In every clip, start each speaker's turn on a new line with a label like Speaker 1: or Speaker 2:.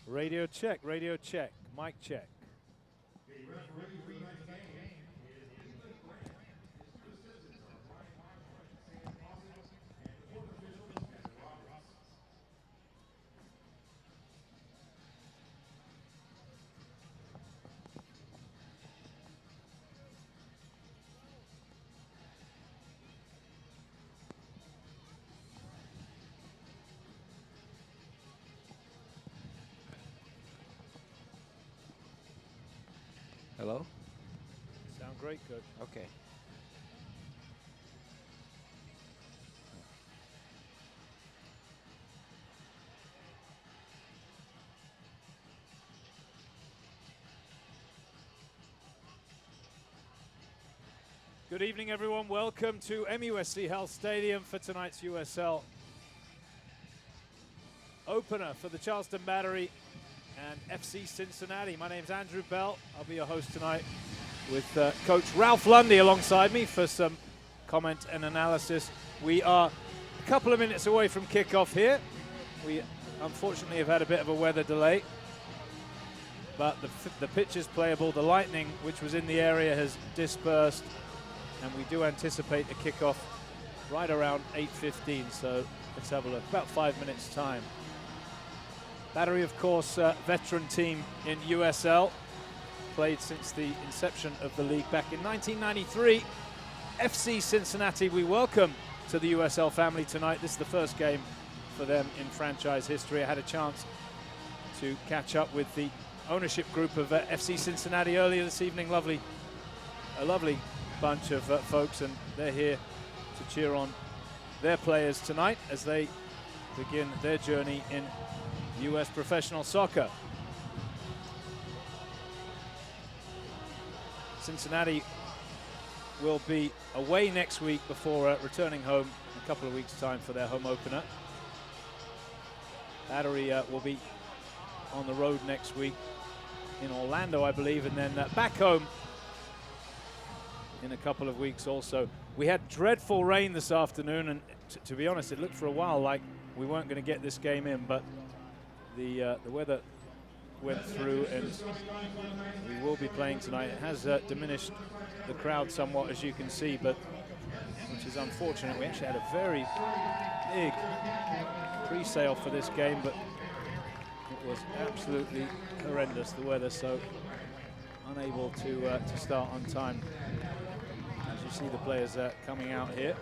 Speaker 1: Radio check, mic check.
Speaker 2: Hello?
Speaker 1: Sound great, Coach.
Speaker 2: Okay.
Speaker 1: Good evening, everyone. Welcome to MUSC Health Stadium for tonight's USL opener for the Charleston Battery and FC Cincinnati. My name's Andrew Bell. I'll be your host tonight with Coach Ralph Lundy alongside me for some comment and analysis. We are a couple of minutes away from kickoff here. We unfortunately have had a bit of a weather delay, but the pitch is playable. The lightning, which was in the area, has dispersed, and we do anticipate a kickoff right around 8:15, so let's have a look. About 5 minutes time. Battery, of course, veteran team in USL. Played since the inception of the league back in 1993. FC Cincinnati, we welcome to the USL family tonight. This is the first game for them in franchise history. I had a chance to catch up with the ownership group of FC Cincinnati earlier this evening. A lovely bunch of folks, and they're here to cheer on their players tonight as they begin their journey in U.S. professional soccer. Cincinnati will be away next week before returning home in a couple of weeks' time for their home opener. Battery will be on the road next week in Orlando, I believe, and then back home in a couple of weeks also. We had dreadful rain this afternoon, and to be honest, it looked for a while like we weren't going to get this game in, but the weather went through, and we will be playing tonight. It has diminished the crowd somewhat, as you can see, but which is unfortunate. We actually had a very big pre-sale for this game, but it was absolutely horrendous, the weather, so unable to start on time. As you see the players coming out here.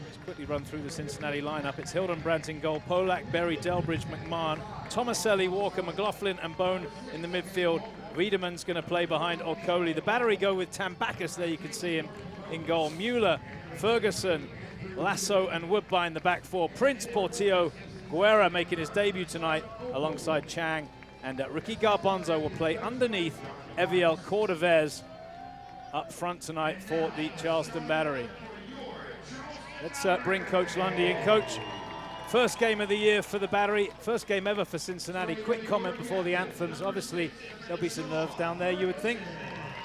Speaker 1: Let's quickly run through the Cincinnati lineup. It's Hildenbrandt in goal, Polak, Berry, Delbridge, McMahon, Tomaselli, Walker, McLaughlin, and Bone in the midfield. Wiedemann's going to play behind Okoli. The Battery go with Tambakis, there you can see him in goal. Mueller, Ferguson, Lasso, and Woodbine the back four. Prince, Portillo, Guerra making his debut tonight alongside Chang, and Ricky Garbanzo will play underneath Eviel Cordovez up front tonight for the Charleston Battery. Let's bring Coach Lundy in. Coach, first game of the year for the Battery, first game ever for Cincinnati. Quick comment before the anthems. Obviously, there'll be some nerves down there, you would think.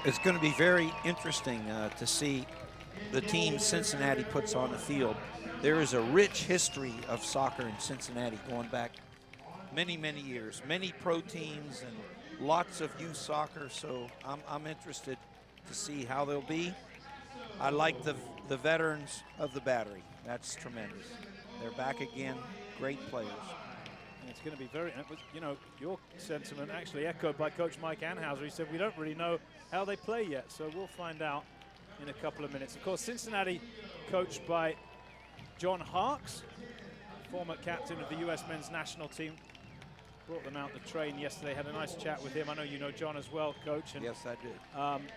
Speaker 2: It's going to be very interesting to see the team Cincinnati puts on the field. There is a rich history of soccer in Cincinnati going back many, many years. Many pro teams and lots of youth soccer, so I'm interested to see how they'll be. I like the veterans of the Battery. That's tremendous. They're back again, great players.
Speaker 1: And it's going to be very, you know, your sentiment actually echoed by Coach Mike Anhauser. He said, we don't really know how they play yet, so we'll find out in a couple of minutes. Of course, Cincinnati coached by John Harkes, former captain of the U.S. men's national team. Brought them out the train yesterday, had a nice chat with him. I know you know John as well, Coach. And,
Speaker 2: yes, I did.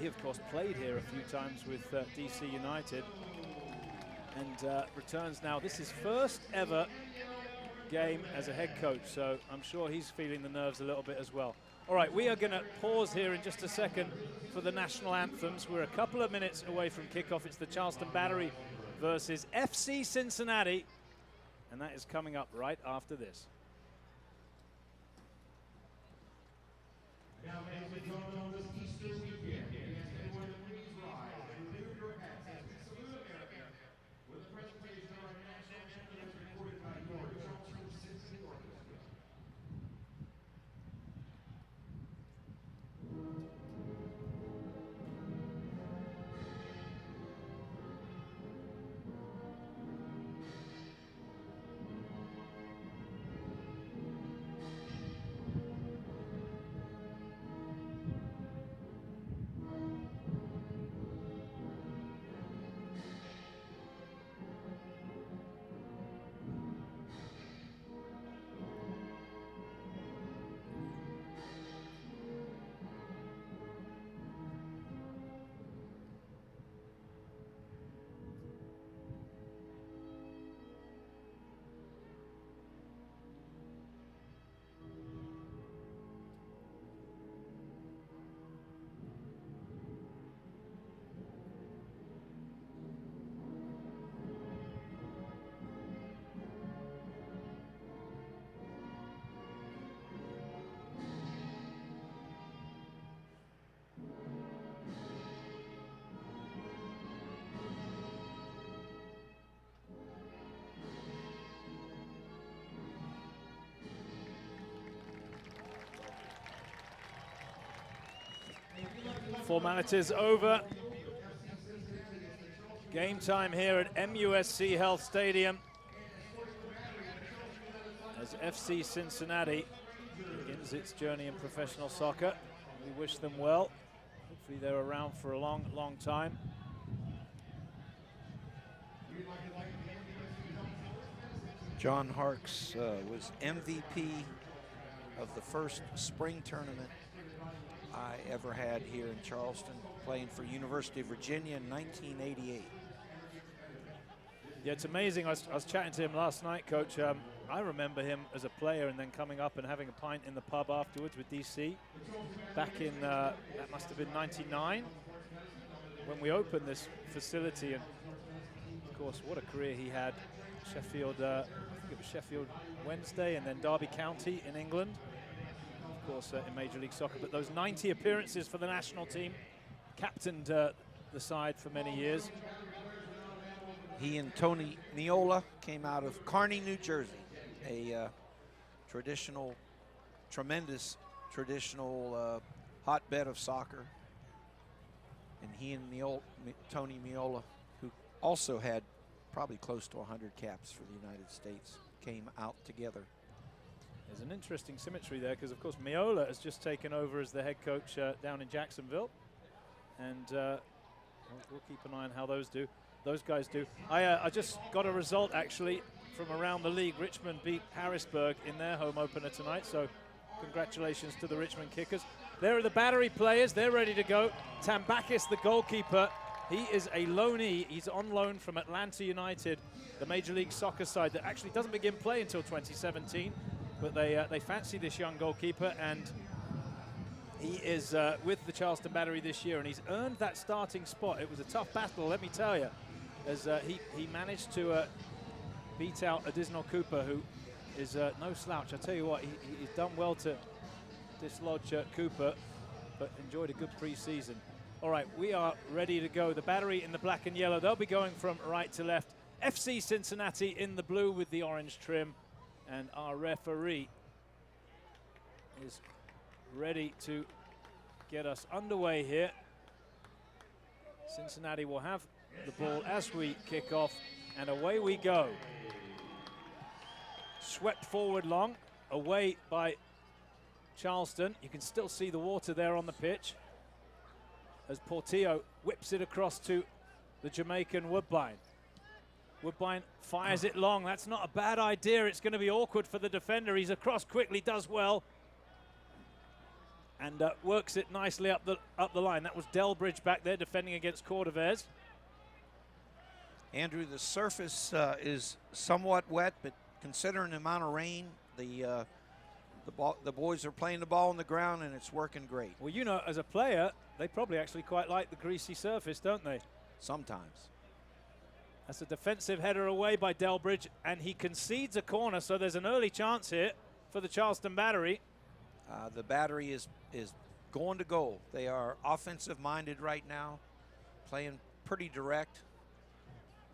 Speaker 1: He of course, played here a few times with DC United and returns now. This is first ever game as a head coach, so I'm sure he's feeling the nerves a little bit as well. All right, we are going to pause here in just a second for the national anthems. We're a couple of minutes away from kickoff. It's the Charleston Battery versus FC Cincinnati, and that is coming up right after this. Now, ladies and gentlemen, on this Easter weekend, as everyone please rise, remove your hats as we salute America with a presentation of our national anthem as recorded by your Charleston Symphony Orchestra. formalities over. Game time here at MUSC Health Stadium as FC Cincinnati begins its journey in professional soccer. We wish them well. Hopefully they're around for a long, long time.
Speaker 2: John Harkes was MVP of the first spring tournament I ever had here in Charleston, playing for University of Virginia in 1988.
Speaker 1: Yeah, it's amazing. I was chatting to him last night, Coach. I remember him as a player and then coming up and having a pint in the pub afterwards with DC back in, that must have been 99, when we opened this facility. And of course, what a career he had. Sheffield, I think it was Sheffield Wednesday and then Derby County in England. Of course, in Major League Soccer, but those 90 appearances for the national team, captained the side for many years.
Speaker 2: He and Tony Miola came out of Kearney, New Jersey, a tremendous traditional hotbed of soccer. And he and Tony Miola, who also had probably close to 100 caps for the United States, came out together.
Speaker 1: There's an interesting symmetry there because, of course, Miola has just taken over as the head coach down in Jacksonville. And we'll keep an eye on how those guys do. I just got a result, actually, from around the league. Richmond beat Harrisburg in their home opener tonight, so congratulations to the Richmond Kickers. There are the Battery players. They're ready to go. Tambakis, the goalkeeper, he is a loanee. He's on loan from Atlanta United, the Major League Soccer side that actually doesn't begin play until 2017. But they fancy this young goalkeeper, and he is with the Charleston Battery this year, and he's earned that starting spot. It was a tough battle, let me tell you, as he managed to beat out Adisnell Cooper, who is no slouch. I tell you what, he's done well to dislodge Cooper, but enjoyed a good preseason. All right, we are ready to go. The Battery in the black and yellow. They'll be going from right to left. FC Cincinnati in the blue with the orange trim. And our referee is ready to get us underway here. Cincinnati will have the ball as we kick off, and away we go. Swept forward long, away by Charleston. You can still see the water there on the pitch as Portillo whips it across to the Jamaican Woodbine. Woodbine fires it long. That's not a bad idea. It's going to be awkward for the defender. He's across quickly, does well, and works it nicely up the line. That was Delbridge back there defending against Cordovez.
Speaker 2: Andrew, the surface is somewhat wet, but considering the amount of rain, the boys are playing the ball on the ground, and it's working great.
Speaker 1: Well, you know, as a player, they probably actually quite like the greasy surface, don't they?
Speaker 2: Sometimes.
Speaker 1: That's a defensive header away by Delbridge, and he concedes a corner, so there's an early chance here for the Charleston Battery.
Speaker 2: The Battery is going to goal. They are offensive-minded right now, playing pretty direct,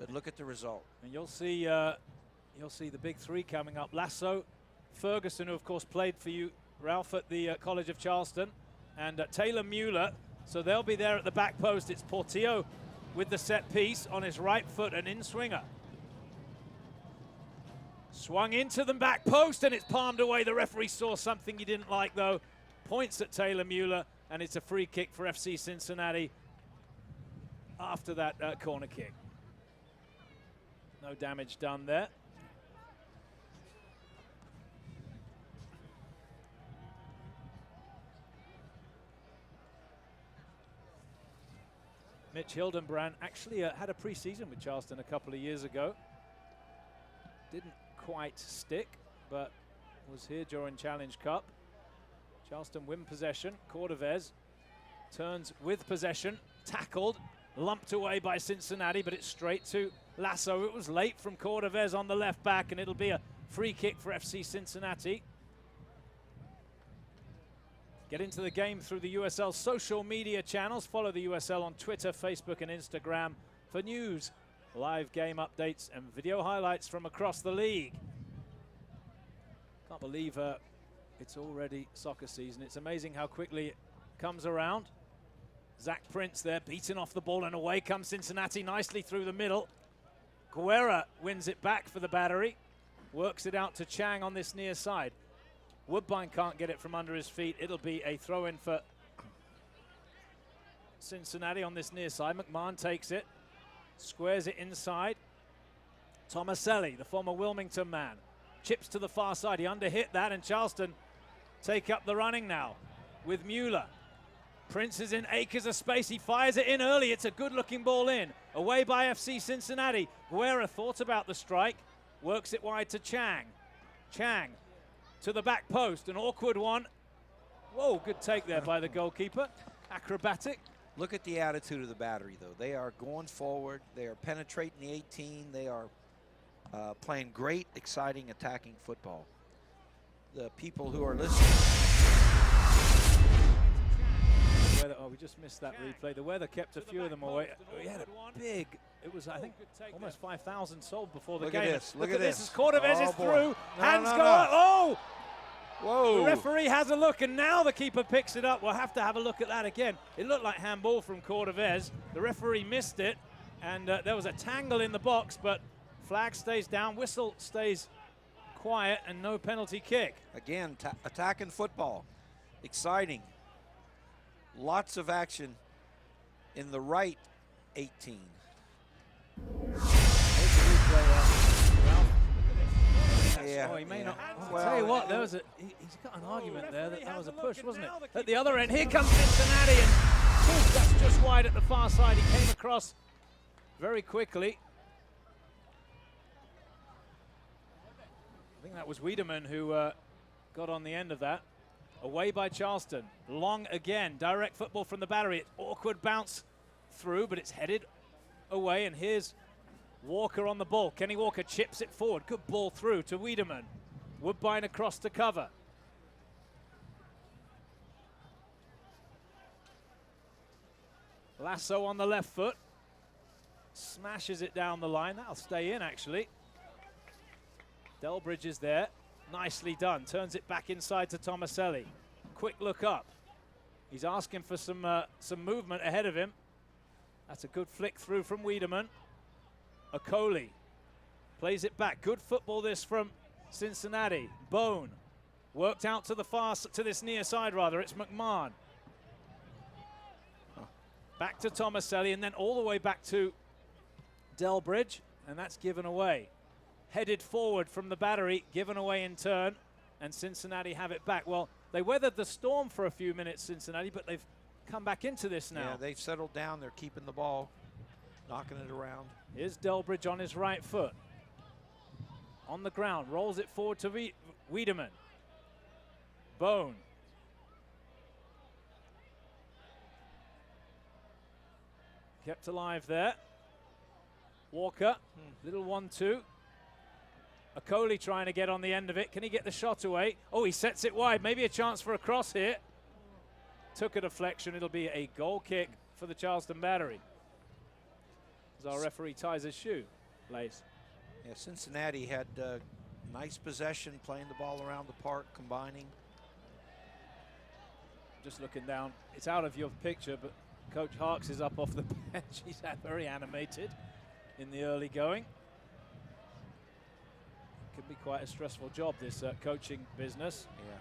Speaker 2: but look at the result.
Speaker 1: And you'll see the big three coming up. Lasso, Ferguson, who of course played for you, Ralph, at the College of Charleston, and Taylor Mueller. So they'll be there at the back post. It's Portillo with the set piece on his right foot, an in-swinger. Swung into the back post, and it's palmed away. The referee saw something he didn't like, though. Points at Taylor Mueller, and it's a free kick for FC Cincinnati after that corner kick. No damage done there. Mitch Hildenbrand actually had a preseason with Charleston a couple of years ago. Didn't quite stick, but was here during Challenge Cup. Charleston win possession. Cordovez turns with possession, tackled, lumped away by Cincinnati, but it's straight to Lasso. It was late from Cordovez on the left back, and it'll be a free kick for FC Cincinnati. Get into the game through the USL social media channels. Follow the USL on Twitter, Facebook, and Instagram for news, live game updates, and video highlights from across the league. Can't believe it's already soccer season. It's amazing how quickly it comes around. Zach Prince there, beating off the ball, and away comes Cincinnati nicely through the middle. Guerra wins it back for the Battery. Works it out to Chang on this near side. Woodbine can't get it from under his feet. It'll be a throw-in for Cincinnati on this near side. McMahon takes it, squares it inside. Tomaselli, the former Wilmington man, chips to the far side. He underhit that, and Charleston take up the running now with Mueller. Prince is in acres of space. He fires it in early. It's a good-looking ball in. Away by FC Cincinnati. Guerra thought about the strike. Works it wide to Chang. Chang to the back post. An awkward one. Whoa, good take there by the goalkeeper. Acrobatic.
Speaker 2: Look at the attitude of the Battery, though. They are going forward. They are penetrating the 18. They are playing great, exciting, attacking football. The people who are listening.
Speaker 1: Oh, we just missed that replay. The weather kept a few of them away. We had a big, it was, I think, almost 5,000 sold before the game.
Speaker 2: Look at this.
Speaker 1: As Cordovez is through. Hands go up. Oh! Whoa. The referee has a look, and now the keeper picks it up. We'll have to have a look at that again. It looked like handball from Cordovez. The referee missed it, and there was a tangle in the box, but flag stays down, whistle stays quiet, and no penalty kick.
Speaker 2: Again, attacking football. Exciting. Lots of action in the right 18.
Speaker 1: Yeah. Oh, he may not. Well, I'll tell you what, there was he's got an argument there that was a push, wasn't it? At the other end, here comes Cincinnati, and that's just wide at the far side. He came across very quickly. I think that was Wiedemann who got on the end of that. Away by Charleston. Long again. Direct football from the Battery. It's awkward bounce through, but it's headed away. And here's Walker on the ball. Kenny Walker chips it forward. Good ball through to Wiedemann. Woodbine across to cover. Lasso on the left foot. Smashes it down the line. That'll stay in, actually. Delbridge is there. Nicely done. Turns it back inside to Tomaselli. Quick look up. He's asking for some movement ahead of him. That's a good flick through from Wiedemann. Okoli plays it back. Good football this from Cincinnati. Bone worked out to the to this near side rather. It's McMahon. Back to Tomaselli, and then all the way back to Delbridge, and that's given away. Headed forward from the Battery, given away in turn, and Cincinnati have it back. Well, they weathered the storm for a few minutes, Cincinnati, but they've come back into this now.
Speaker 2: Yeah, they've settled down. They're keeping the ball, knocking it around.
Speaker 1: Here's Delbridge on his right foot. On the ground, rolls it forward to Wiedemann. Bone. Kept alive there. Walker, little 1-2. Okoli trying to get on the end of it. Can he get the shot away? Oh, he sets it wide. Maybe a chance for a cross here. Took a deflection. It'll be a goal kick for the Charleston Battery. As our referee ties his shoe. Lace.
Speaker 2: Yeah, Cincinnati had nice possession, playing the ball around the park, combining.
Speaker 1: Just looking down. It's out of your picture, but Coach Harks is up off the bench. He's very animated in the early going. Can be quite a stressful job, this coaching business.
Speaker 2: Yeah.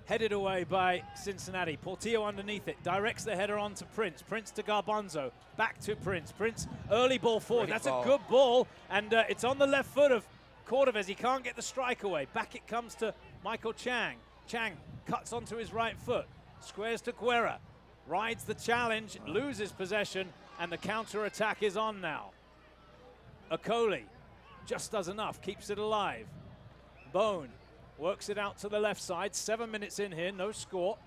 Speaker 1: Headed away by Cincinnati. Portillo underneath it. Directs the header on to Prince. Prince to Garbanzo. Back to Prince. Prince, early ball forward. That's a good ball. And it's on the left foot of Cordovez. He can't get the strike away. Back it comes to Michael Chang. Chang cuts onto his right foot. Squares to Guerra. Rides the challenge. Loses possession. And the counter-attack is on now. Okoli just does enough, keeps it alive. Bone works it out to the left side. 7 minutes in here, no score.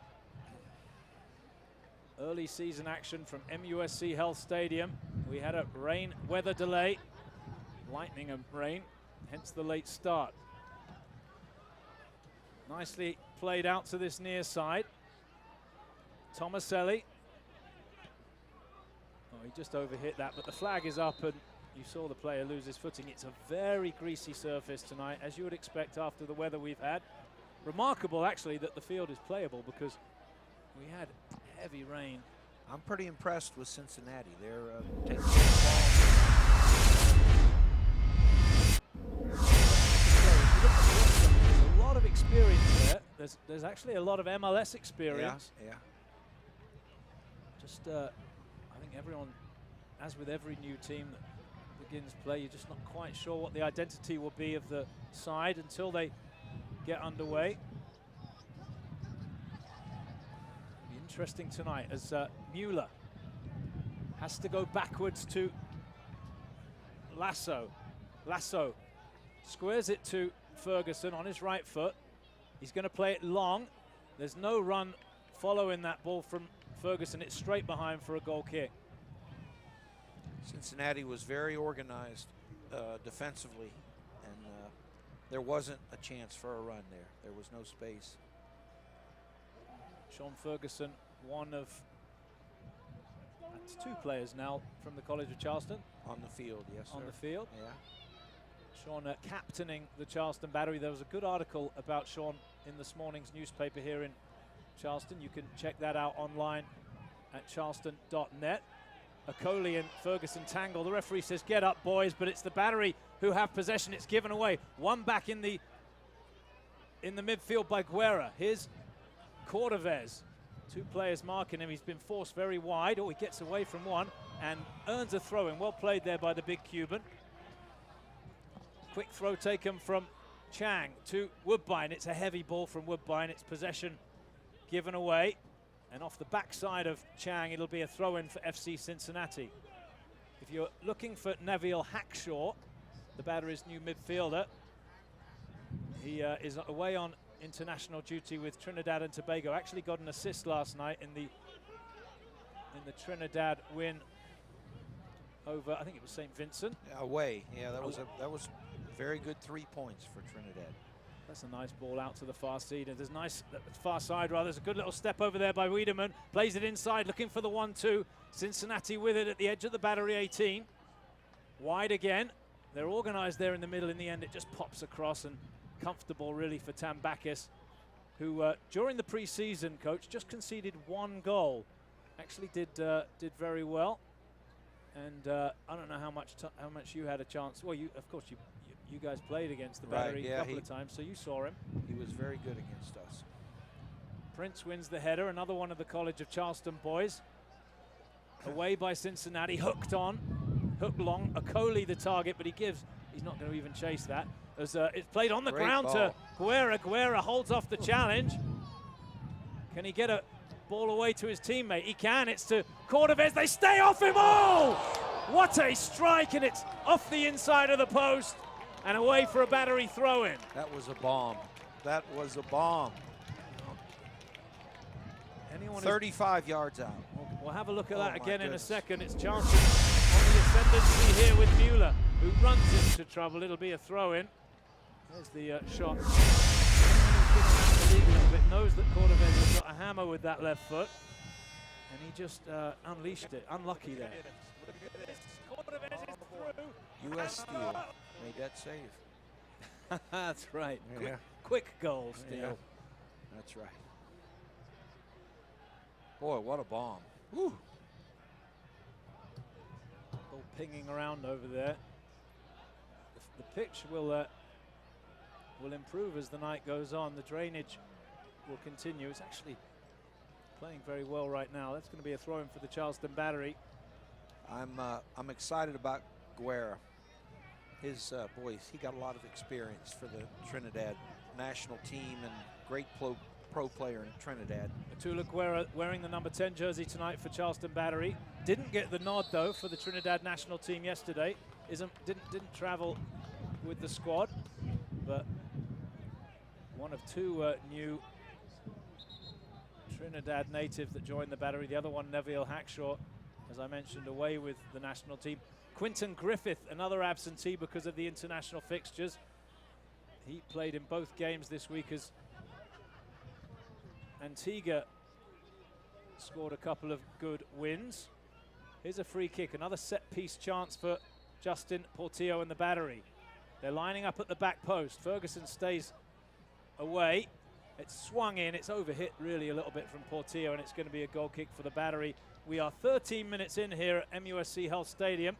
Speaker 1: Early season action from MUSC Health Stadium. We had a rain weather delay, lightning and rain, hence the late start. Nicely played out to this near side. Tomaselli. Oh, he just overhit that, but the flag is up, and you saw the player lose his footing. It's a very greasy surface tonight, as you would expect after the weather we've had. Remarkable, actually, that the field is playable, because we had heavy rain.
Speaker 2: I'm pretty impressed with Cincinnati. They're taking the ball.
Speaker 1: There's a lot of experience there. There's actually a lot of MLS experience.
Speaker 2: Yeah.
Speaker 1: Just, I think everyone, as with every new team that begins play, you're just not quite sure what the identity will be of the side until they get underway. It'll be interesting tonight as Mueller has to go backwards to Lasso. Lasso squares it to Ferguson on his right foot. He's going to play it long. There's no run following that ball from Ferguson. It's straight behind for a goal kick.
Speaker 2: Cincinnati was very organized defensively, and there wasn't a chance for a run there. There was no space.
Speaker 1: Sean Ferguson, one of that's 2 players now from the College of Charleston.
Speaker 2: On the field, yes,
Speaker 1: On
Speaker 2: sir.
Speaker 1: the field.
Speaker 2: Yeah.
Speaker 1: Sean captaining the Charleston Battery. There was a good article about Sean in this morning's newspaper here in Charleston. You can check that out online at charleston.net. Okoli and Ferguson tangle. The referee says, get up, boys, but it's the Battery who have possession. It's given away. One back in the midfield by Guerra. Here's Cordovez. 2 players marking him. He's been forced very wide. Oh, he gets away from one and earns a throw-in. Well played there by the big Cuban. Quick throw taken from Chang to Woodbine. It's a heavy ball from Woodbine. It's possession given away. And off the backside of Chang, it'll be a throw-in for FC Cincinnati. If you're looking for Neville Hackshaw, the Battery's new midfielder, he is away on international duty with Trinidad and Tobago. Actually got an assist last night in the Trinidad win over, I think it was St. Vincent.
Speaker 2: Away, yeah, that was very good 3 points for Trinidad.
Speaker 1: That's a nice ball out to the far side. There's far side rather. There's a good little step over there by Wiedemann. Plays it inside, looking for the 1-2. Cincinnati with it at the edge of the Battery 18. Wide again. They're organized there in the middle. In the end, it just pops across, and comfortable really for Tambakis, who during the pre-season, coach, just conceded 1 goal. Actually did very well. And I don't know how much you had a chance. Well, of course you guys played against the Battery a couple of times, so you saw him.
Speaker 2: He was very good against us.
Speaker 1: Prince wins the header, another one of the College of Charleston boys. Away by Cincinnati, hooked on, hooked long. Okoli the target, but he's not going to even chase that. As it's played on the ground to Guerra. Guerra holds off the challenge. Can he get a ball away to his teammate? He can. It's to Cordovez. They stay off him all! What a strike, and it's off the inside of the post and away for a Battery throw-in.
Speaker 2: That was a bomb. That was a bomb. 35 yards out.
Speaker 1: We'll have a look at that again in a second. It's Charleston on the ascendancy here with Mueller, who runs into trouble. It'll be a throw-in. There's the shot. Knows that Cordovez has got a hammer with that left foot, and he just unleashed it. Unlucky there. Cordovez is through.
Speaker 2: U.S. Steel made that save.
Speaker 1: That's right.
Speaker 2: Yeah.
Speaker 1: Quick goal, Steel.
Speaker 2: Yeah. That's right. Boy, what a bomb. Woo.
Speaker 1: Ball pinging around over there. The pitch will improve as the night goes on. The drainage will continue. It's actually playing very well right now. That's going to be a throw-in for the Charleston Battery.
Speaker 2: I'm excited about Guerra. His boys, he got a lot of experience for the Trinidad national team and great pro player in Trinidad.
Speaker 1: Atula Guerra wearing the number 10 jersey tonight for Charleston Battery. Didn't get the nod though for the Trinidad national team yesterday. Didn't travel with the squad, but one of 2 new Trinidad natives that joined the Battery. The other one, Neville Hackshaw, as I mentioned, away with the national team. Quinton Griffith, another absentee because of the international fixtures. He played in both games this week as Antigua scored a couple of good wins. Here's a free kick, another set-piece chance for Justin Portillo and the Battery. They're lining up at the back post. Ferguson stays away. It's swung in, it's overhit really a little bit from Portillo, and it's going to be a goal kick for the Battery. We are 13 minutes in here at MUSC Health Stadium.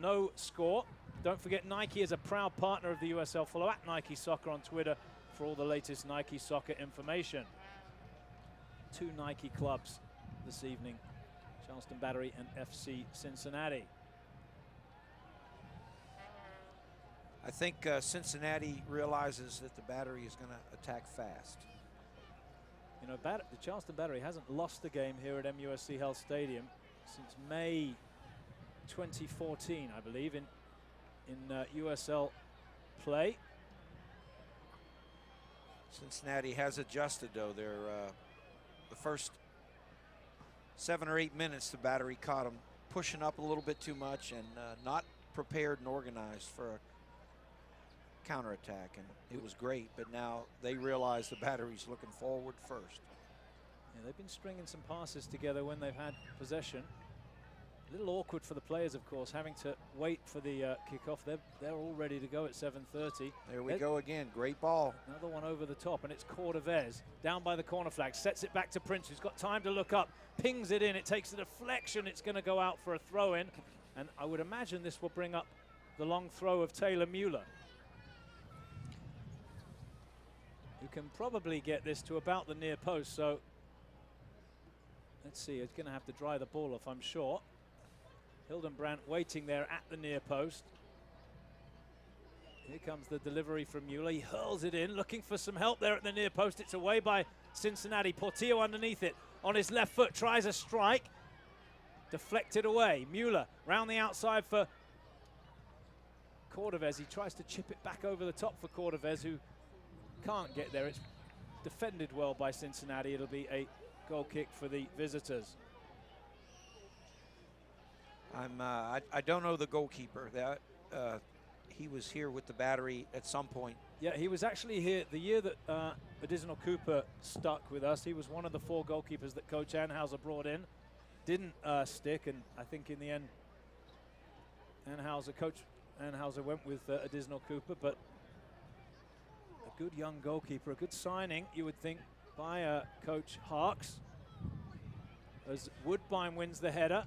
Speaker 1: No score. Don't forget, Nike is a proud partner of the USL. Follow at Nike Soccer on Twitter for all the latest Nike Soccer information. 2 Nike clubs this evening, Charleston Battery and FC Cincinnati.
Speaker 2: I think Cincinnati realizes that the Battery is going to attack fast.
Speaker 1: You know, the Charleston Battery hasn't lost a game here at MUSC Health Stadium since May 2014, I believe, in USL play.
Speaker 2: Cincinnati has adjusted, though. They're the first 7 or 8 minutes, the Battery caught them pushing up a little bit too much and not prepared and organized for a counterattack, and it was great, but now they realize the Battery's looking forward first.
Speaker 1: Yeah, they've been stringing some passes together when they've had possession. A little awkward for the players, of course, having to wait for the kickoff. They're all ready to go at 7:30.
Speaker 2: There we go again. Great ball.
Speaker 1: Another one over the top, and it's Cordovez down by the corner flag. Sets it back to Prince, who's got time to look up. Pings it in. It takes a deflection. It's going to go out for a throw-in. And I would imagine this will bring up the long throw of Taylor Mueller, who can probably get this to about the near post. So let's see. It's going to have to dry the ball off, I'm sure. Hildenbrandt waiting there at the near post. Here comes the delivery from Mueller. He hurls it in, looking for some help there at the near post. It's away by Cincinnati. Portillo underneath it. On his left foot, tries a strike. Deflected away. Mueller round the outside for Cordovez. He tries to chip it back over the top for Cordovez, who can't get there. It's defended well by Cincinnati. It'll be a goal kick for the visitors.
Speaker 2: I don't know the goalkeeper. He was here with the Battery at some point.
Speaker 1: Yeah, he was actually here the year that Additional Cooper stuck with us. He was one of the 4 goalkeepers that Coach Anhauser brought in. Didn't stick, and I think in the end, Coach Anhauser went with Additional Cooper, but a good young goalkeeper, a good signing, you would think, by Coach Harks. As Woodbine wins the header.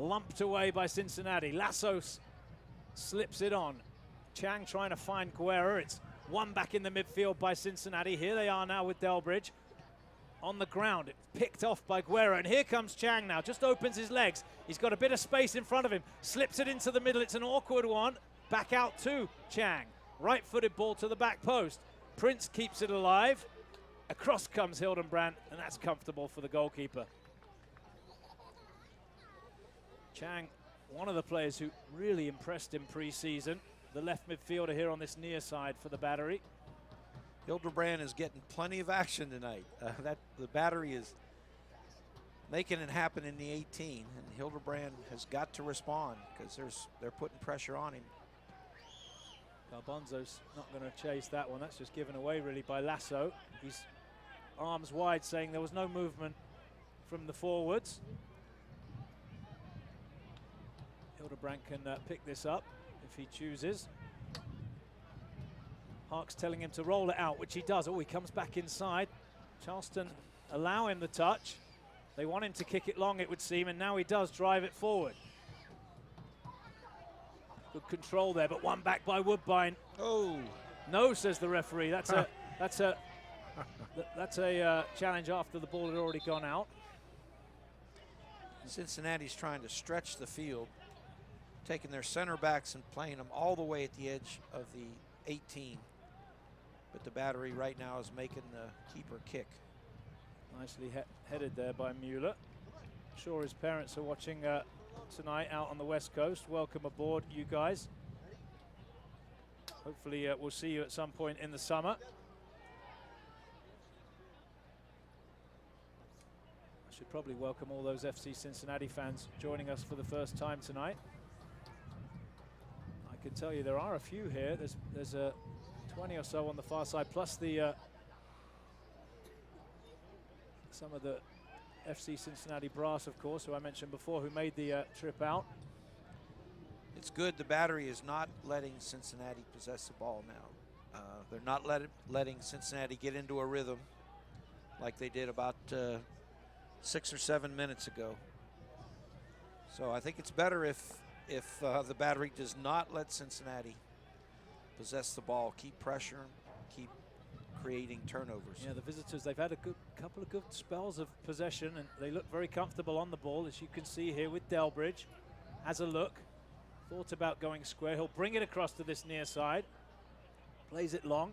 Speaker 1: Lumped away by Cincinnati. Lassos slips it on. Chang trying to find Guerra. It's won back in the midfield by Cincinnati. Here they are now with Delbridge. On the ground, it's picked off by Guerra. And here comes Chang now. Just opens his legs. He's got a bit of space in front of him. Slips it into the middle. It's an awkward one. Back out to Chang. Right-footed ball to the back post. Prince keeps it alive. Across comes Hildenbrandt, and that's comfortable for the goalkeeper. Chang, one of the players who really impressed him pre-season, the left midfielder here on this near side for the Battery.
Speaker 2: Hildenbrandt is getting plenty of action tonight. The Battery is making it happen in the 18, and Hildenbrandt has got to respond because they're putting pressure on him.
Speaker 1: Garbanzo's not going to chase that one. That's just given away really by Lasso. He's arms wide, saying there was no movement from the forwards. Hildenbrandt can pick this up if he chooses. Harks telling him to roll it out, which he does. Oh, he comes back inside. Charleston allow him the touch. They want him to kick it long, it would seem, and now he does drive it forward. Good control there, but one back by Woodbine.
Speaker 2: Oh,
Speaker 1: no, says the referee. That's a challenge after the ball had already gone out.
Speaker 2: Cincinnati's trying to stretch the field, taking their center backs and playing them all the way at the edge of the 18. But the Battery right now is making the keeper kick.
Speaker 1: Nicely headed there by Mueller. I'm sure his parents are watching tonight out on the West Coast. Welcome aboard, you guys. Hopefully we'll see you at some point in the summer. I should probably welcome all those FC Cincinnati fans joining us for the first time tonight. I can tell you there are a few here. There's 20 or so on the far side, plus the some of the FC Cincinnati brass, of course, who I mentioned before, who made the trip out.
Speaker 2: It's good the Battery is not letting Cincinnati possess the ball now. They're not letting Cincinnati get into a rhythm like they did about 6 or 7 minutes ago. So I think it's better if the battery does not let Cincinnati possess the ball, keep pressure, keep creating turnovers.
Speaker 1: Yeah, the visitors, they've had a couple of good spells of possession, and they look very comfortable on the ball, as you can see here with Delbridge. Has a look, thought about going square. He'll bring it across to this near side. Plays it long.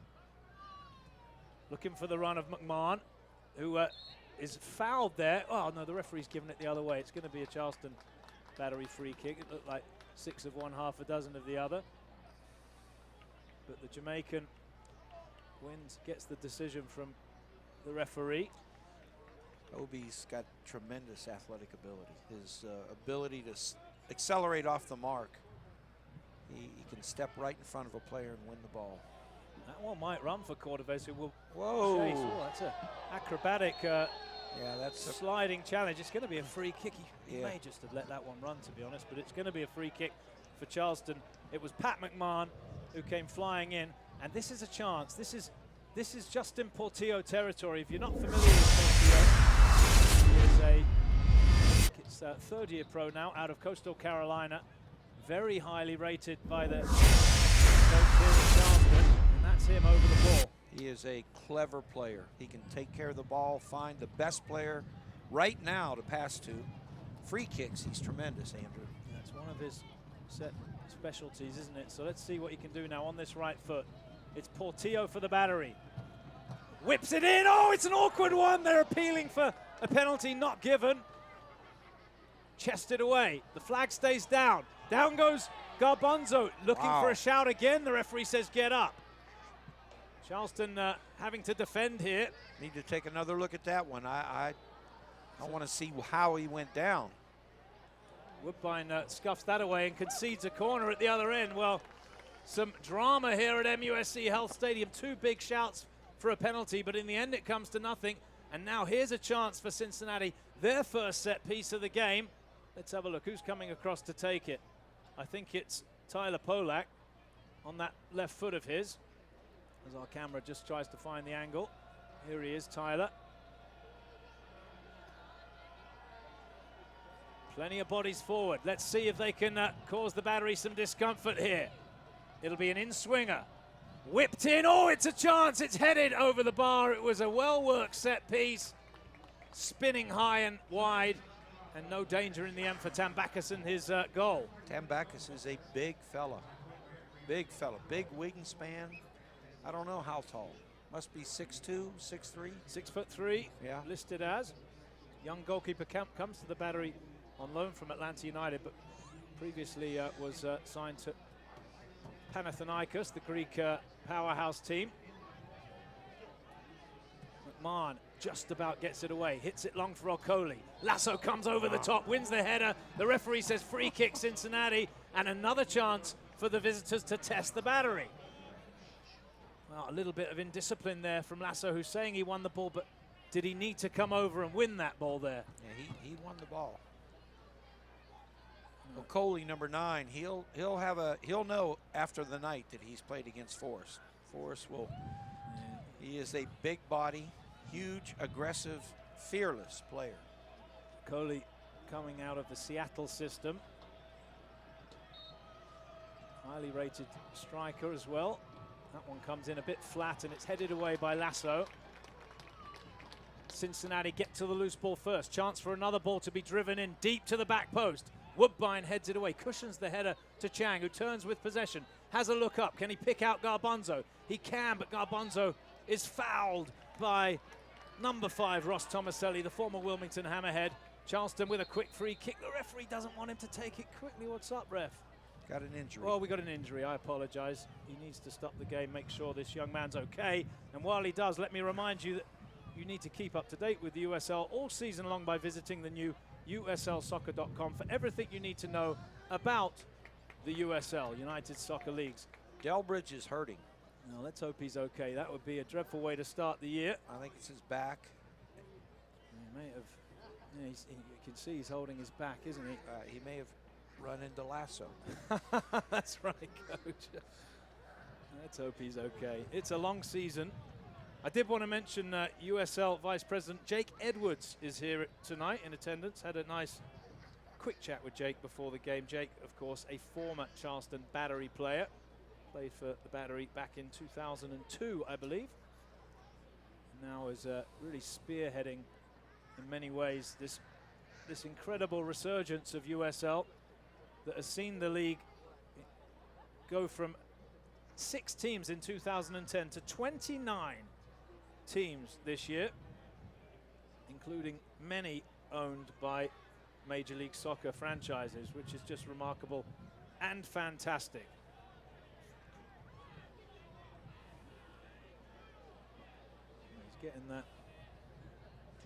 Speaker 1: Looking for the run of McMahon, who is fouled there. Oh, no, the referee's given it the other way. It's going to be a Charleston battery free kick. It looked like 6 of one, half a dozen of the other. But the Jamaican gets the decision from the referee.
Speaker 2: Obi's got tremendous athletic ability. His ability to accelerate off the mark. He can step right in front of a player and win the ball.
Speaker 1: That one might run for Cordovez, who will
Speaker 2: Whoa.
Speaker 1: chase. Oh, that's an acrobatic
Speaker 2: yeah, that's a
Speaker 1: sliding challenge. It's going to be a free kick. He
Speaker 2: Yeah.
Speaker 1: may just have let that one run, to be honest, but it's going to be a free kick for Charleston. It was Pat McMahon who came flying in, and this is a chance. This is Justin Portillo territory. If you're not familiar with Portillo, he is a third-year pro now out of Coastal Carolina, very highly rated by the coach here at Charleston, and that's him over the ball.
Speaker 2: He is a clever player. He can take care of the ball, find the best player right now to pass to. Free kicks, he's tremendous, Andrew.
Speaker 1: That's one of his set specialties, isn't it? So let's see what he can do now on this right foot. It's Portillo for the battery. Whips it in. Oh, it's an awkward one. They're appealing for a penalty not given. Chested away. The flag stays down. Down goes Garbanzo, looking for a shout again. The referee says get up. Charleston having to defend here.
Speaker 2: Need to take another look at that one. I want to see how he went down.
Speaker 1: Woodbine scuffs that away and concedes a corner at the other end. Well, some drama here at MUSC Health Stadium. 2 big shouts for a penalty, but in the end it comes to nothing. And now here's a chance for Cincinnati, their first set piece of the game. Let's have a look. Who's coming across to take it? I think it's Tyler Polak on that left foot of his, as our camera just tries to find the angle. Here he is, Tyler. Plenty of bodies forward. Let's see if they can cause the battery some discomfort here. It'll be an in-swinger. Whipped in. Oh, it's a chance. It's headed over the bar. It was a well-worked set piece. Spinning high and wide. And no danger in the end for Tambakis and his goal.
Speaker 2: Tambakis is a big fella. Big fella. Big wingspan. I don't know how tall. Must be 6'2", 6'3".
Speaker 1: 6'3",
Speaker 2: yeah.
Speaker 1: Listed as. Young goalkeeper comes to the battery on loan from Atlanta United, but previously was signed to Panathinaikos, the Greek powerhouse team. McMahon just about gets it away, hits it long for Okoli. Lasso comes over the top, wins the header. The referee says free kick Cincinnati, and another chance for the visitors to test the battery. Well, a little bit of indiscipline there from Lasso, who's saying he won the ball, but did he need to come over and win that ball there?
Speaker 2: Yeah, he won the ball. Okoli, number 9, he'll know after the night that he's played against Forrest. Forrest will. He is a big body, huge, aggressive, fearless player.
Speaker 1: Okoli coming out of the Seattle system. Highly rated striker as well. That one comes in a bit flat and it's headed away by Lasso. Cincinnati get to the loose ball first. Chance for another ball to be driven in deep to the back post. Woodbine heads it away, cushions the header to Chang, who turns with possession. Has a look up. Can he pick out Garbanzo? He can, but Garbanzo is fouled by number 5, Ross Tomaselli, the former Wilmington Hammerhead. Charleston with a quick free kick. The referee doesn't want him to take it quickly. What's up, ref?
Speaker 2: Got an injury.
Speaker 1: Well, we got an injury. I apologize. He needs to stop the game, make sure this young man's okay. And while he does, let me remind you that you need to keep up to date with the USL all season long by visiting the new USLsoccer.com for everything you need to know about the USL, United Soccer Leagues.
Speaker 2: Delbridge is hurting.
Speaker 1: Now, let's hope he's okay. That would be a dreadful way to start the year.
Speaker 2: I think it's his back.
Speaker 1: He may have. Yeah, you can see he's holding his back, isn't he?
Speaker 2: He may have run into Lasso.
Speaker 1: That's right, Coach. Let's hope he's okay. It's a long season. I did want to mention USL Vice President Jake Edwards is here tonight in attendance. Had a nice quick chat with Jake before the game. Jake, of course, a former Charleston Battery player. Played for the Battery back in 2002, I believe. Now is really spearheading in many ways this incredible resurgence of USL that has seen the league go from 6 teams in 2010 to 29 teams this year, including many owned by Major League Soccer franchises, which is just remarkable and fantastic. He's getting that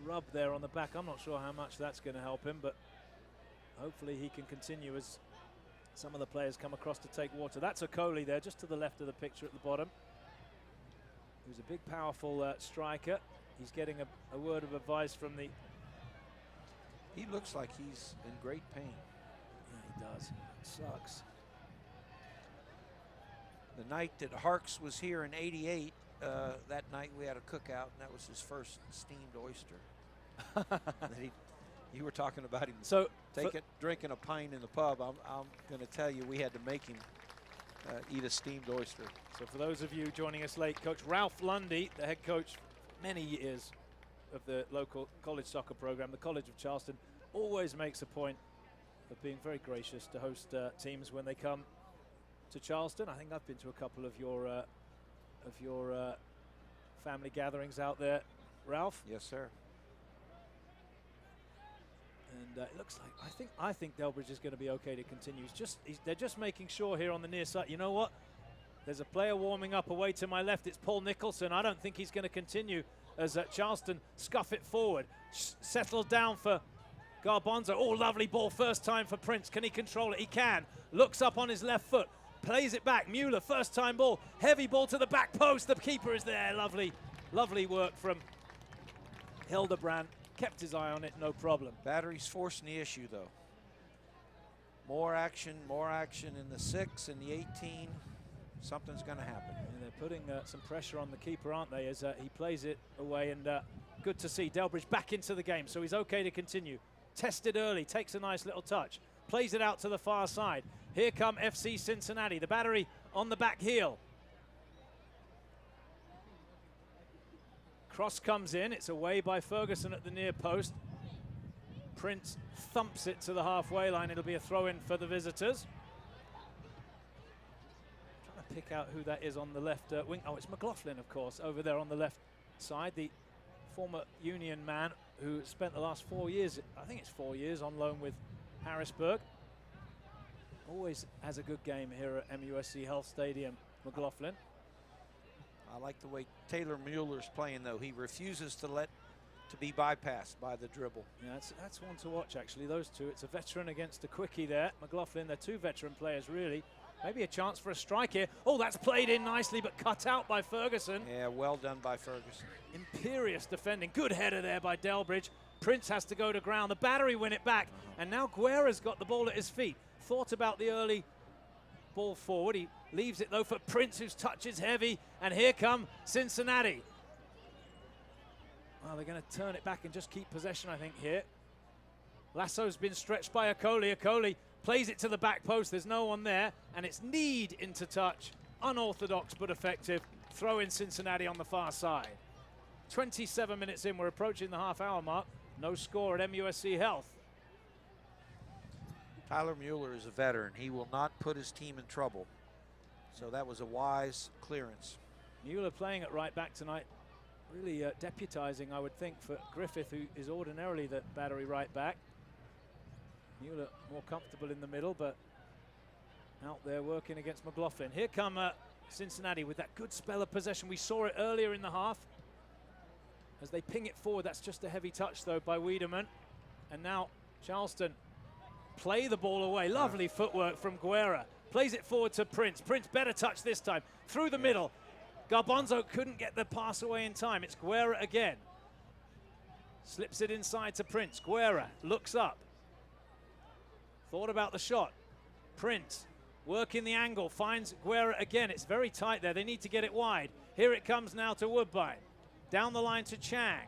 Speaker 1: rub there on the back. I'm not sure how much that's going to help him, but hopefully he can continue as some of the players come across to take water. That's Okoli there, just to the left of the picture at the bottom, who's a big, powerful striker. He's getting a word of advice from the...
Speaker 2: He looks like he's in great pain.
Speaker 1: Yeah, he does. It sucks.
Speaker 2: The night that Harks was here in '88, that night we had a cookout, and that was his first steamed oyster. You were talking about him drinking a pint in the pub. I'm going to tell you, we had to make him eat a steamed oyster.
Speaker 1: So for those of you joining us late, Coach Ralph Lundy, the head coach many years of the local college soccer program, the College of Charleston, always makes a point of being very gracious to host teams when they come to Charleston. I think I've been to a couple of your family gatherings out there, Ralph.
Speaker 2: Yes, sir.
Speaker 1: And it looks like I think Delbridge is going to be okay to continue. They're just making sure here on the near side. You know what? There's a player warming up away to my left. It's Paul Nicholson. I don't think he's going to continue as Charleston scuff it forward. Settled down for Garbanzo. Oh, lovely ball. First time for Prince. Can he control it? He can. Looks up on his left foot. Plays it back. Mueller, first time ball. Heavy ball to the back post. The keeper is there. Lovely, lovely work from Hildebrand. Kept his eye on it, no problem.
Speaker 2: Battery's forcing the issue, though. More action in the 6 and the 18. Something's going to happen.
Speaker 1: And they're putting some pressure on the keeper, aren't they, as he plays it away. And good to see Delbridge back into the game, so he's okay to continue. Tested early, takes a nice little touch. Plays it out to the far side. Here come FC Cincinnati. The Battery on the back heel. Cross comes in. It's away by Ferguson at the near post. Prince thumps it to the halfway line. It'll be a throw-in for the visitors. Trying to pick out who that is on the left wing. Oh, it's McLaughlin, of course, over there on the left side. The former Union man who spent the last 4 years, I think it's 4 years, on loan with Harrisburg. Always has a good game here at MUSC Health Stadium, McLaughlin.
Speaker 2: I like the way Taylor Mueller's playing, though. He refuses to be bypassed by the dribble.
Speaker 1: Yeah, that's one to watch, actually, those two. It's a veteran against a quickie there. McLaughlin, they're two veteran players, really. Maybe a chance for a strike here. Oh, that's played in nicely, but cut out by Ferguson.
Speaker 2: Yeah, well done by Ferguson.
Speaker 1: Imperious defending. Good header there by Delbridge. Prince has to go to ground. The Battery win it back. And now Guerra's got the ball at his feet. Thought about the early ball forward. He leaves it, though, for Prince, whose touch is heavy. And here come Cincinnati. Well, they're going to turn it back and just keep possession, I think, here. Lasso's been stretched by Okoli. Okoli plays it to the back post. There's no one there. And it's Need into touch. Unorthodox but effective. Throw in Cincinnati on the far side. 27 minutes in. We're approaching the half-hour mark. No score at MUSC Health.
Speaker 2: Tyler Mueller is a veteran. He will not put his team in trouble. So that was a wise clearance.
Speaker 1: Mueller playing at right back tonight. Really deputizing, I would think, for Griffith, who is ordinarily the Battery right back. Mueller more comfortable in the middle, but out there working against McLaughlin. Here come Cincinnati with that good spell of possession. We saw it earlier in the half. As they ping it forward, that's just a heavy touch, though, by Wiedemann. And now Charleston play the ball away. Lovely footwork from Guerra. Plays it forward to Prince. Prince better touch this time. Through the middle. Garbanzo couldn't get the pass away in time. It's Guerra again. Slips it inside to Prince. Guerra looks up. Thought about the shot. Prince working the angle, finds Guerra again. It's very tight there. They need to get it wide. Here it comes now to Woodbine. Down the line to Chang.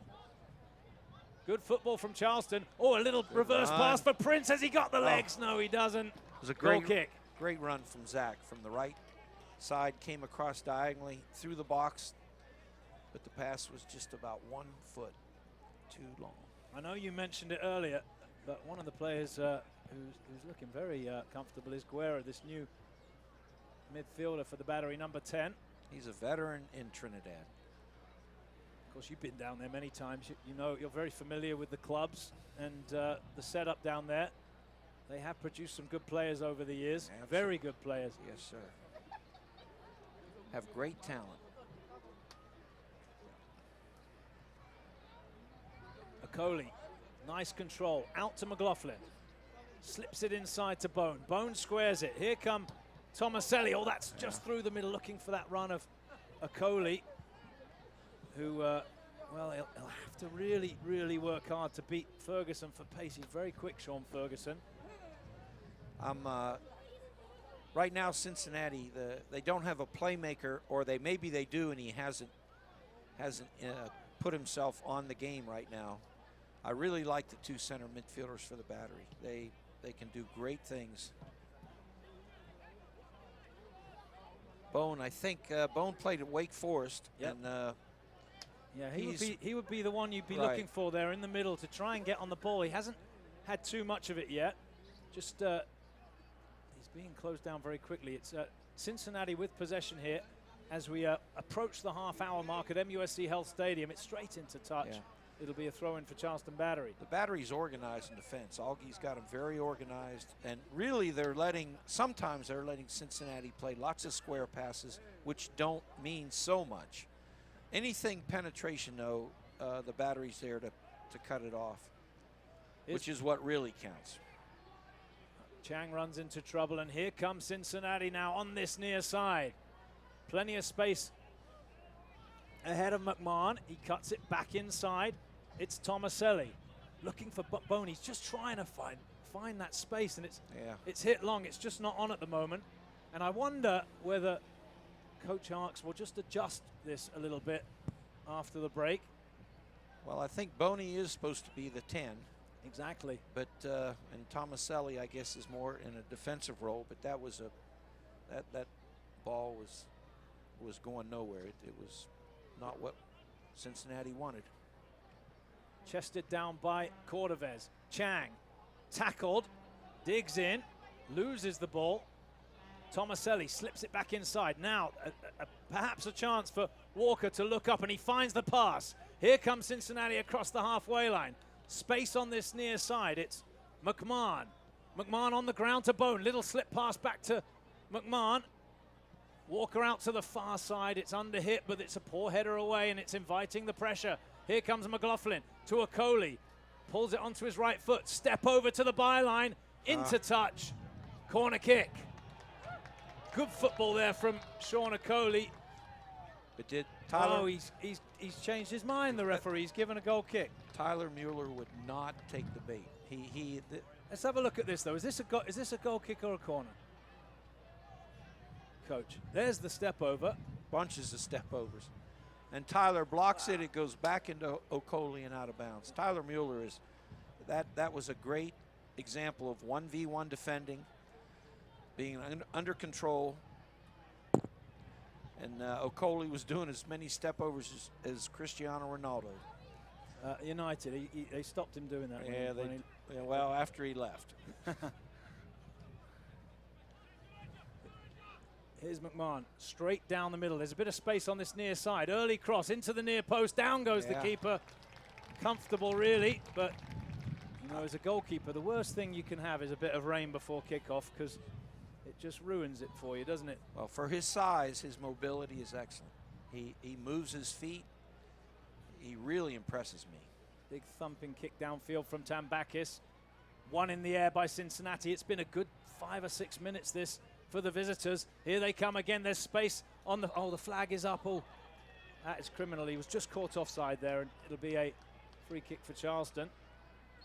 Speaker 1: Good football from Charleston. Oh, a little reverse pass for Prince. Has he got the legs? No, he doesn't.
Speaker 2: It was a great
Speaker 1: kick.
Speaker 2: Great run from Zach from the right side, came across diagonally through the box, but the pass was just about 1 foot too long.
Speaker 1: I know you mentioned it earlier, but one of the players who's looking very comfortable is Guerra, this new midfielder for the Battery, number 10.
Speaker 2: He's a veteran in Trinidad.
Speaker 1: Of course, you've been down there many times. You know, you're very familiar with the clubs and the setup down there. They have produced some good players over the years.
Speaker 2: Absolutely.
Speaker 1: Very good players.
Speaker 2: Yes, sir. Have great talent.
Speaker 1: Okoli, nice control. Out to McLaughlin. Slips it inside to Bone. Bone squares it. Here come Tomaselli. Oh, that's just through the middle, looking for that run of Okoli, who, well, he'll have to really, really work hard to beat Ferguson for pace. He's very quick, Sean Ferguson.
Speaker 2: Right now, Cincinnati, they don't have a playmaker, or maybe they do, and he hasn't put himself on the game right now. I really like the 2 center midfielders for the Battery. They can do great things. Bone, I think Bone played at Wake Forest,
Speaker 1: yep.
Speaker 2: and
Speaker 1: yeah, he would be the one you'd be looking for there in the middle to try and get on the ball. He hasn't had too much of it yet. Just he's being closed down very quickly. It's Cincinnati with possession here as we approach the half-hour mark at MUSC Health Stadium. It's straight into touch. Yeah. It'll be a throw-in for Charleston Battery.
Speaker 2: The Battery's organized in defense. Augie's got them very organized, and really sometimes they're letting Cincinnati play lots of square passes, which don't mean so much. Anything penetration, though, the Battery's there to cut it off, which is what really counts.
Speaker 1: Chang runs into trouble, and here comes Cincinnati now on this near side. Plenty of space ahead of McMahon. He cuts it back inside. It's Tomaselli looking for Bone. He's just trying to find that space, and it's hit long. It's just not on at the moment. And I wonder whether Coach Arks will just adjust this a little bit after the break.
Speaker 2: Well, I think Boney is supposed to be the 10.
Speaker 1: Exactly.
Speaker 2: But and Tomaselli, I guess, is more in a defensive role. But that was that ball was going nowhere. It was not what Cincinnati wanted.
Speaker 1: Chested down by Cordovez. Chang tackled, digs in, loses the ball. Tomaselli slips it back inside. Now, perhaps a chance for Walker to look up, and he finds the pass. Here comes Cincinnati across the halfway line. Space on this near side. It's McMahon. McMahon on the ground to Bone. Little slip pass back to McMahon. Walker out to the far side. It's under hit, but it's a poor header away, and it's inviting the pressure. Here comes McLaughlin to Okoli. Pulls it onto his right foot. Step over to the byline. Into touch. Corner kick. Good football there from Sean Okoli.
Speaker 2: But did Tyler?
Speaker 1: Oh, he's changed his mind, the referee. He's given a goal kick.
Speaker 2: Tyler Mueller would not take the bait.
Speaker 1: Let's have a look at this, though. Is this a goal kick or a corner? Coach, there's the step over.
Speaker 2: Bunches of step overs. And Tyler blocks it. It goes back into Okoli and out of bounds. Tyler Mueller that was a great example of 1v1 defending, being under control. And Okoli was doing as many step overs as Cristiano Ronaldo.
Speaker 1: United, they stopped him doing that.
Speaker 2: Yeah, well, after he left.
Speaker 1: Here's McMahon, straight down the middle. There's a bit of space on this near side. Early cross into the near post. Down goes the keeper. Comfortable, really, but you know, as a goalkeeper, the worst thing you can have is a bit of rain before kickoff, because it just ruins it for you, doesn't it?
Speaker 2: Well, for his size, his mobility is excellent. He moves his feet. He really impresses me.
Speaker 1: Big thumping kick downfield from Tambakis. One in the air by Cincinnati. It's been a good 5 or 6 minutes this for the visitors. Here they come again. There's space on the flag is up. Oh, that is criminal. He was just caught offside there, and it'll be a free kick for Charleston.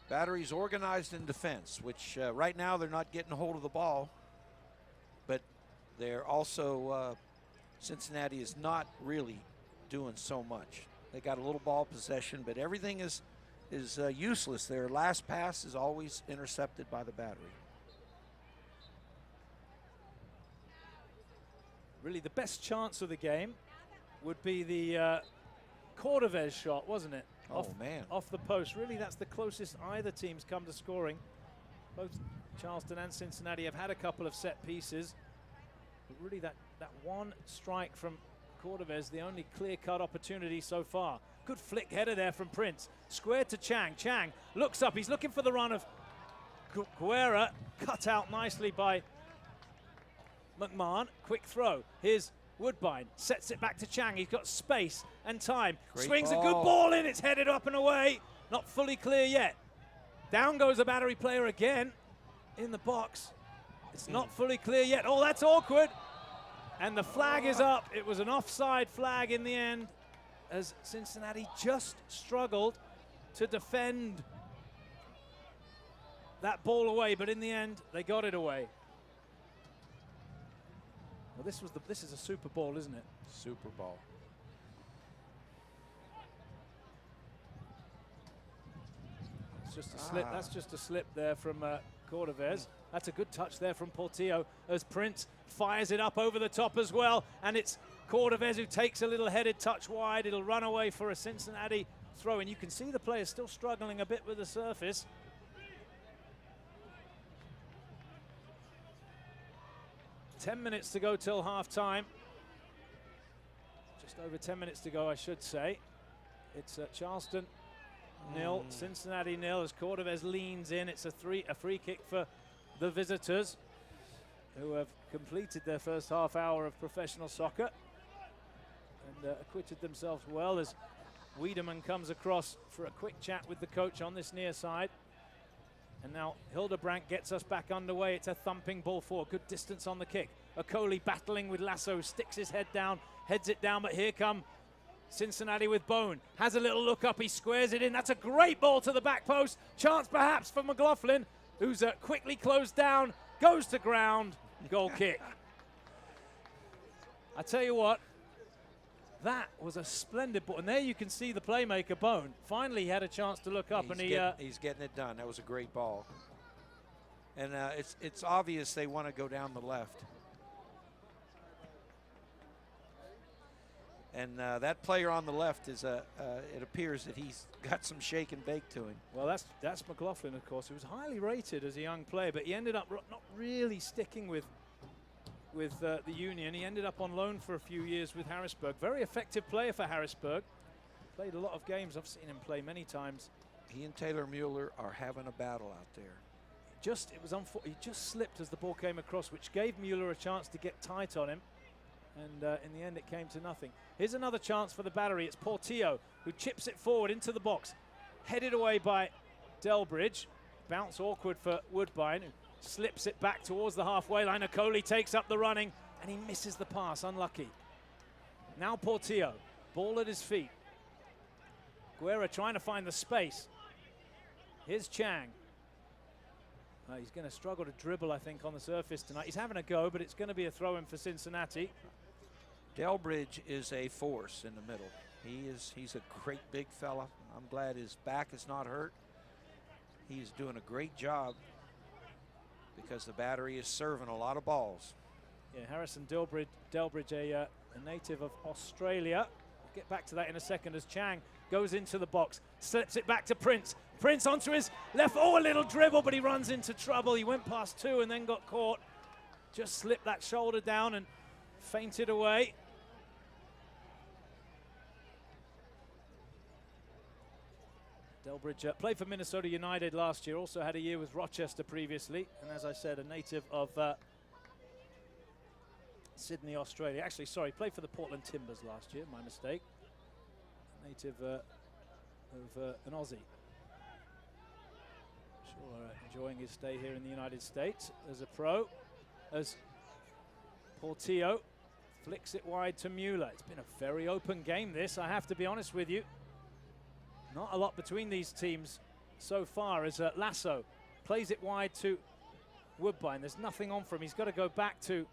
Speaker 2: Battery's organized in defense, which right now they're not getting a hold of the ball. But They're also, Cincinnati is not really doing so much. They got a little ball possession, but everything is useless. Their last pass is always intercepted by the battery.
Speaker 1: Really, the best chance of the game would be the Cordovez shot, wasn't it?
Speaker 2: Oh, man.
Speaker 1: Off the post. Really, that's the closest either team's come to scoring. Both Charleston and Cincinnati have had a couple of set pieces. But really, that one strike from Cordovez, the only clear-cut opportunity so far. Good flick header there from Prince. Squared to Chang. Chang looks up. He's looking for the run of Guerra. Cut out nicely by McMahon. Quick throw. Here's Woodbine. Sets it back to Chang. He's got space and time.
Speaker 2: Great
Speaker 1: Swings
Speaker 2: ball.
Speaker 1: a good ball in. It's headed up and away. Not fully clear yet. Down goes the battery player again in the box. It's not fully clear yet. Oh, that's awkward. And the flag is up. It was an offside flag in the end, as Cincinnati just struggled to defend that ball away, but in the end, they got it away. Well, this is a Super Bowl, isn't it?
Speaker 2: Super Bowl.
Speaker 1: It's just a slip. That's just a slip there from Cordovez. That's a good touch there from Portillo as Prince fires it up over the top as well. And it's Cordovez who takes a little headed touch wide. It'll run away for a Cincinnati throw. And you can see the players still struggling a bit with the surface. "10 minutes to go till half time." Just over 10 minutes to go, I should say. It's Charleston 0, Cincinnati 0 as Cordovez leans in. It's a free kick for the visitors, who have completed their first half hour of professional soccer and acquitted themselves well, as Wiedemann comes across for a quick chat with the coach on this near side. And now Hildebrandt gets us back underway. It's a thumping ball forward. Good distance on the kick. Okoli battling with Lasso, sticks his head down, heads it down, but here come Cincinnati with Bone. Has a little look up, he squares it in. That's a great ball to the back post. Chance perhaps for McLaughlin, who's quickly closed down, goes to ground, goal kick. I tell you what, that was a splendid ball. And there you can see the playmaker, Bone. Finally he had a chance to look up,
Speaker 2: he's getting it done. That was a great ball. And it's obvious they want to go down the left. And that player on the left is it appears that he's got some shake and bake to him.
Speaker 1: Well, that's McLaughlin, of course, who was highly rated as a young player, but he ended up not really sticking with the Union. He ended up on loan for a few years with Harrisburg. Very effective player for Harrisburg. Played a lot of games. I've seen him play many times.
Speaker 2: He and Taylor Mueller are having a battle out there.
Speaker 1: He just slipped as the ball came across, which gave Mueller a chance to get tight on him. And in the end, it came to nothing. Here's another chance for the battery. It's Portillo who chips it forward into the box. Headed away by Delbridge. Bounce awkward for Woodbine, who slips it back towards the halfway line. Okoli takes up the running, and he misses the pass. Unlucky. Now Portillo. Ball at his feet. Guerra trying to find the space. Here's Chang. He's going to struggle to dribble, I think, on the surface tonight. He's having a go, but it's going to be a throw-in for Cincinnati.
Speaker 2: Delbridge is a force in the middle. He's a great big fella. I'm glad his back is not hurt. He's doing a great job because the battery is serving a lot of balls.
Speaker 1: Yeah, Harrison Delbridge, a native of Australia. We'll get back to that in a second as Chang goes into the box, slips it back to Prince. Prince onto his left. Oh, a little dribble, but he runs into trouble. He went past two and then got caught. Just slipped that shoulder down and fainted away. Delbridge played for Minnesota United last year, also had a year with Rochester previously, and as I said, a native of Sydney, Australia. Actually, sorry, played for the Portland Timbers last year, my mistake. A native of an Aussie. Sure, enjoying his stay here in the United States as a pro, as Portillo flicks it wide to Mueller. It's been a very open game, this, I have to be honest with you. Not a lot between these teams so far as Lasso plays it wide to Woodbine. There's nothing on for him. He's got to go back to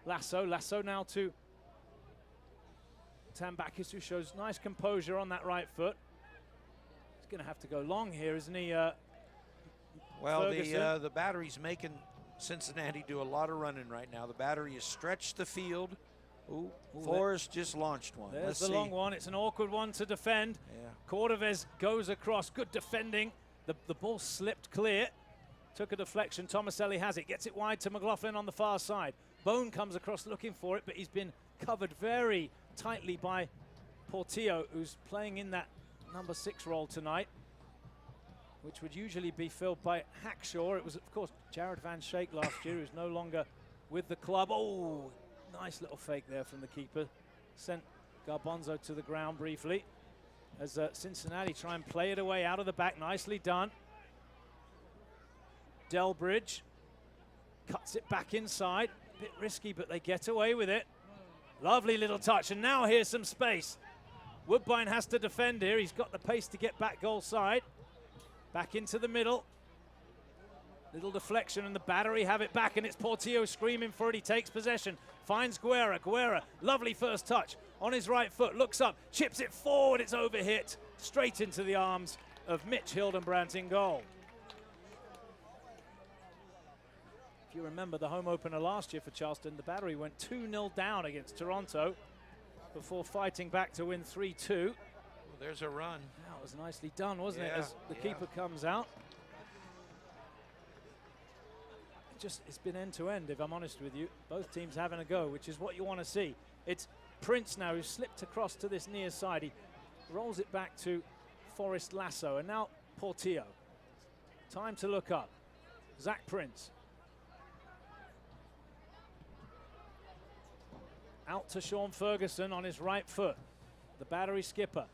Speaker 1: Lasso. Lasso now to Tambakis, who shows nice composure on that right foot. He's going to have to go long here, isn't he?
Speaker 2: Well, the battery's making Cincinnati do a lot of running right now. The battery has stretched the field. Ooh, Forrest just launched one.
Speaker 1: There's the long one. It's an awkward one to defend.
Speaker 2: Yeah.
Speaker 1: Cordovez goes across. Good defending. The ball slipped clear. Took a deflection. Tomaselli has it. Gets it wide to McLaughlin on the far side. Bone comes across looking for it, but he's been covered very tightly by Portillo, who's playing in that number 6 role tonight, which would usually be filled by Hackshaw. It was, of course, Jared Van Schaik last year, who's no longer with the club. Oh, nice little fake there from the keeper. Sent Garbanzo to the ground briefly as Cincinnati try and play it away out of the back. Nicely done. Delbridge cuts it back inside. Bit risky, but they get away with it. Lovely little touch, and now here's some space. Woodbine has to defend here. He's got the pace to get back goal side. Back into the middle. Little deflection, and the battery have it back, and it's Portillo screaming for it. He takes possession, finds Guerra. Guerra, lovely first touch on his right foot, looks up, chips it forward. It's overhit, straight into the arms of Mitch Hildenbrandt in goal. If you remember the home opener last year for Charleston, the battery went 2-0 down against Toronto before fighting back to win 3-2.
Speaker 2: Well, there's a run.
Speaker 1: That was nicely done, wasn't it, as the keeper comes out. It's been end-to-end, if I'm honest with you. Both teams having a go, which is what you want to see. It's Prince now who slipped across to this near side. He rolls it back to Forrest Lasso, and now Portillo. Time to look up. Zach Prince. Out to Sean Ferguson on his right foot. The battery skipper.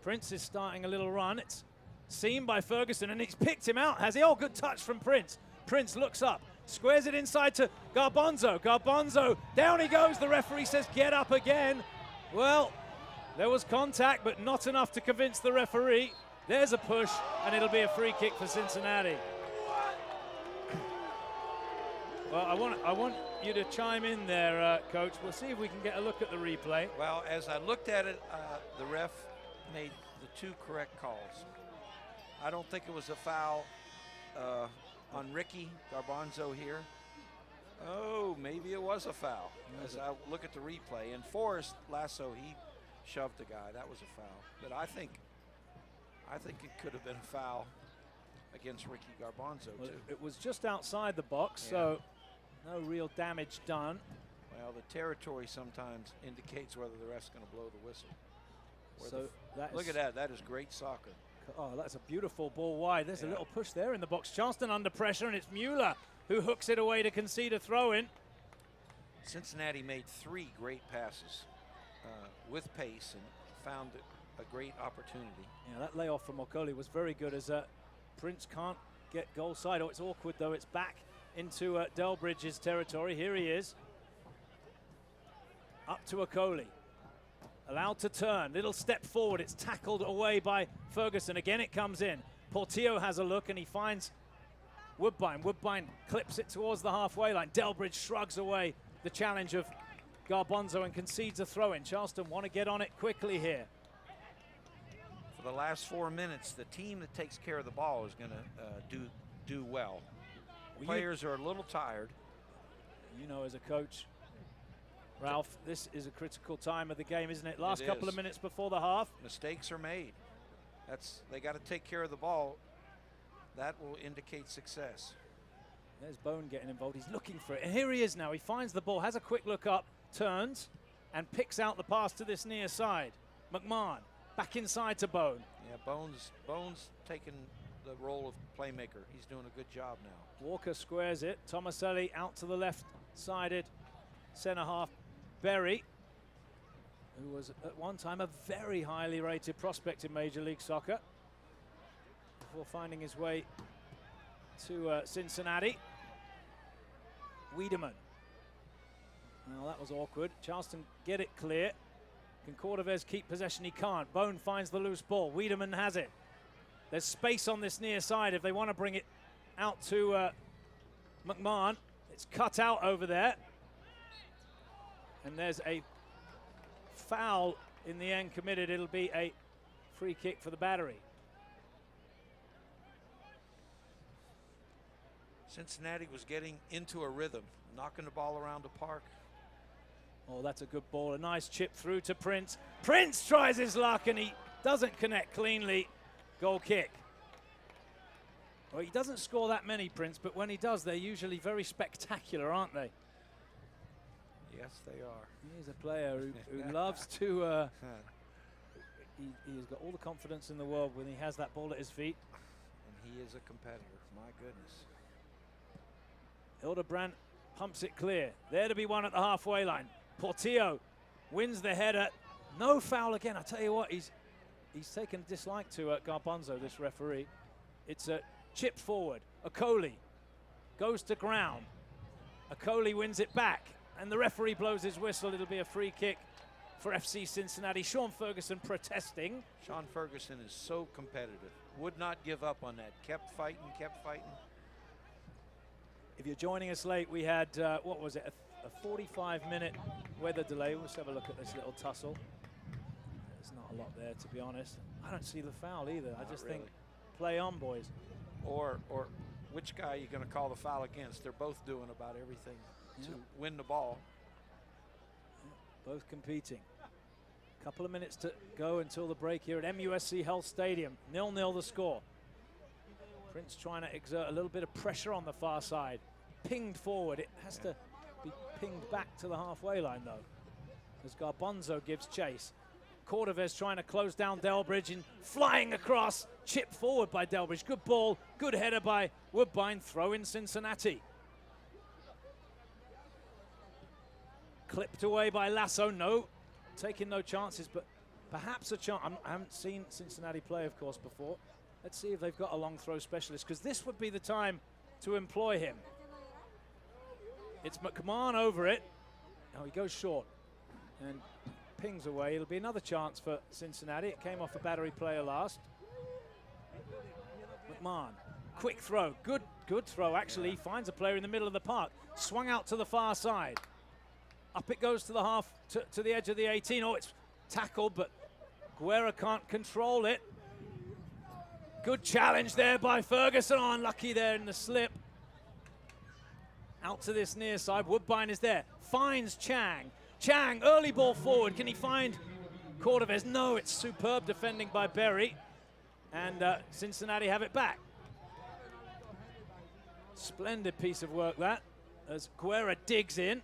Speaker 1: Prince is starting a little run. It's seen by Ferguson, and he's picked him out, has he? Oh, good touch from Prince. Prince looks up, squares it inside to Garbanzo. Garbanzo, down he goes. The referee says get up again. Well, there was contact, but not enough to convince the referee. There's a push, and it'll be a free kick for Cincinnati. Well, I want you to chime in there, Coach. We'll see if we can get a look at the replay.
Speaker 2: Well, as I looked at it, the ref made the 2 correct calls. I don't think it was a foul on Ricky Garbanzo here. Oh, maybe it was a foul. As I look at the replay, and Forrest Lasso, he shoved the guy. That was a foul. But I think it could have been a foul against Ricky Garbanzo,
Speaker 1: Well,
Speaker 2: too.
Speaker 1: it was just outside the box, so no real damage done.
Speaker 2: Well, the territory sometimes indicates whether the ref's going to blow the whistle.
Speaker 1: So
Speaker 2: look at that. That is great soccer.
Speaker 1: Oh, that's a beautiful ball wide. There's a little push there in the box. Charleston under pressure, and it's Mueller who hooks it away to concede a throw-in.
Speaker 2: Cincinnati made 3 great passes with pace and found a great opportunity.
Speaker 1: Yeah, that layoff from Okoli was very good, as Prince can't get goal side. Oh, it's awkward, though. It's back into Delbridge's territory. Here he is. Up to Okoli. Allowed to turn. Little step forward. It's tackled away by Ferguson. Again, it comes in. Portillo has a look, and he finds Woodbine. Woodbine clips it towards the halfway line. Delbridge shrugs away the challenge of Garbanzo and concedes a throw-in. Charleston want to get on it quickly here.
Speaker 2: For the last 4 minutes, the team that takes care of the ball is going to do well. Players are a little tired.
Speaker 1: You know, as a coach, Ralph, this is a critical time of the game, isn't it? Last couple of minutes before the half.
Speaker 2: Mistakes are made. They got to take care of the ball. That will indicate success.
Speaker 1: There's Bone getting involved. He's looking for it. And here he is now. He finds the ball, has a quick look up, turns, and picks out the pass to this near side. McMahon back inside to Bone.
Speaker 2: Yeah, Bone's taking the role of playmaker. He's doing a good job now.
Speaker 1: Walker squares it. Tomaselli out to the left-sided center half. Berry, who was at one time a very highly rated prospect in Major League Soccer, before finding his way to Cincinnati. Wiedemann. Well, that was awkward. Charleston get it clear. Can Cordovez keep possession? He can't. Bone finds the loose ball. Wiedemann has it. There's space on this near side if they want to bring it out to McMahon. It's cut out over there. And there's a foul in the end committed. It'll be a free kick for the Battery.
Speaker 2: Cincinnati was getting into a rhythm, knocking the ball around the park.
Speaker 1: Oh, that's a good ball. A nice chip through to Prince. Prince tries his luck and he doesn't connect cleanly. Goal kick. Well, he doesn't score that many, Prince, but when he does, they're usually very spectacular, aren't they?
Speaker 2: Yes, they are.
Speaker 1: He's a player who loves to... he's got all the confidence in the world when he has that ball at his feet.
Speaker 2: And he is a competitor, my goodness.
Speaker 1: Hildebrand pumps it clear. There to be won at the halfway line. Portillo wins the header. No foul again. I tell you what, he's taken a dislike to Garbanzo, this referee. It's a chip forward. Okoli goes to ground. Okoli wins it back. And the referee blows his whistle. It'll be a free kick for FC Cincinnati. Sean Ferguson protesting.
Speaker 2: Sean Ferguson is so competitive. Would not give up on that. Kept fighting, kept fighting.
Speaker 1: If you're joining us late, we had, what was it, a 45-minute weather delay. Let's have a look at this little tussle. There's not a lot there, to be honest. I don't see the foul either. I just think play on, boys.
Speaker 2: Or which guy are you going to call the foul against? They're both doing about everything to win the ball.
Speaker 1: Both competing. Couple of minutes to go until the break here at MUSC Health Stadium. 0-0 the score. Prince trying to exert a little bit of pressure on the far side. Pinged forward. It has to be pinged back to the halfway line, though, as Garbanzo gives chase. Cordovez trying to close down Delbridge and flying across. Chip forward by Delbridge. Good ball. Good header by Woodbine. Throw in Cincinnati. Clipped away by Lasso. No, taking no chances, but perhaps a chance. I haven't seen Cincinnati play, of course, before. Let's see if they've got a long throw specialist, because this would be the time to employ him. It's McMahon over it. Oh, he goes short and pings away. It'll be another chance for Cincinnati. It came off a Battery player last. McMahon, quick throw. Good throw, actually. He finds a player in the middle of the park. Swung out to the far side. Up it goes to the half, to the edge of the 18. Oh, it's tackled, but Guerra can't control it. Good challenge there by Ferguson. Oh, unlucky there in the slip. Out to this near side. Woodbine is there. Finds Chang. Chang, early ball forward. Can he find Cordovez? No, it's superb defending by Berry. And Cincinnati have it back. Splendid piece of work that, as Guerra digs in.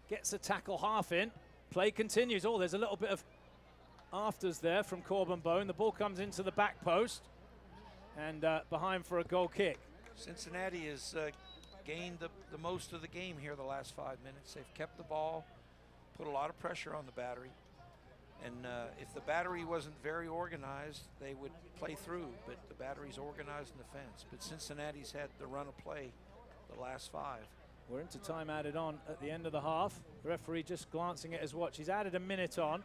Speaker 1: Gets a tackle half in. Play continues. Oh, there's a little bit of afters there from Corbin Bone. The ball comes into the back post. And behind for a goal kick.
Speaker 2: Cincinnati has gained the most of the game here the last 5 minutes. They've kept the ball, put a lot of pressure on the Battery. And if the Battery wasn't very organized, they would play through. But the Battery's organized in defense. But Cincinnati's had the run of play the last 5.
Speaker 1: We're into time added on at the end of the half. The referee just glancing at his watch. He's added a minute on.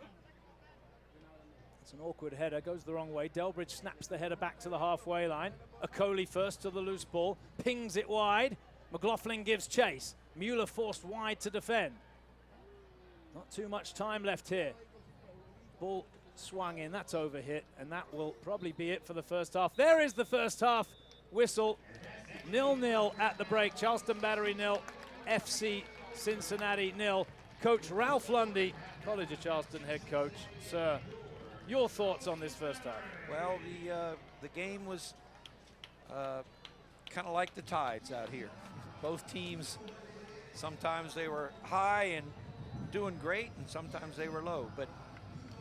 Speaker 1: It's an awkward header, goes the wrong way. Delbridge snaps the header back to the halfway line. Okoli first to the loose ball, pings it wide. McLaughlin gives chase. Mueller forced wide to defend. Not too much time left here. Ball swung in, that's overhit, and that will probably be it for the first half. There is the first half whistle. 0-0 at the break. Charleston Battery 0, FC Cincinnati 0. Coach Ralph Lundy, College of Charleston head coach. Sir, your thoughts on this first half?
Speaker 2: Well, the game was kind of like the tides out here. Both teams, sometimes they were high and doing great, and sometimes they were low. But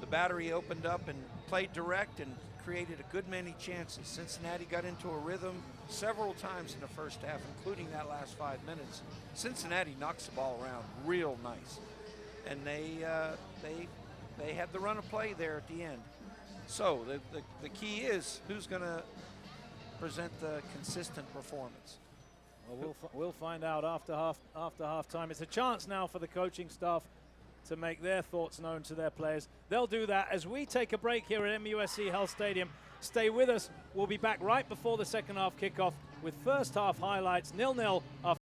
Speaker 2: the Battery opened up and played direct and created a good many chances. Cincinnati got into a rhythm several times in the first half, including that last 5 minutes. Cincinnati knocks the ball around real nice, and they had the run of play there at the end. So the key is who's going to present the consistent performance.
Speaker 1: Well, we'll find out after half time. It's a chance now for the coaching staff to make their thoughts known to their players. They'll do that as we take a break here at MUSC Health Stadium. Stay with us. We'll be back right before the second half kickoff with first half highlights. 0-0 after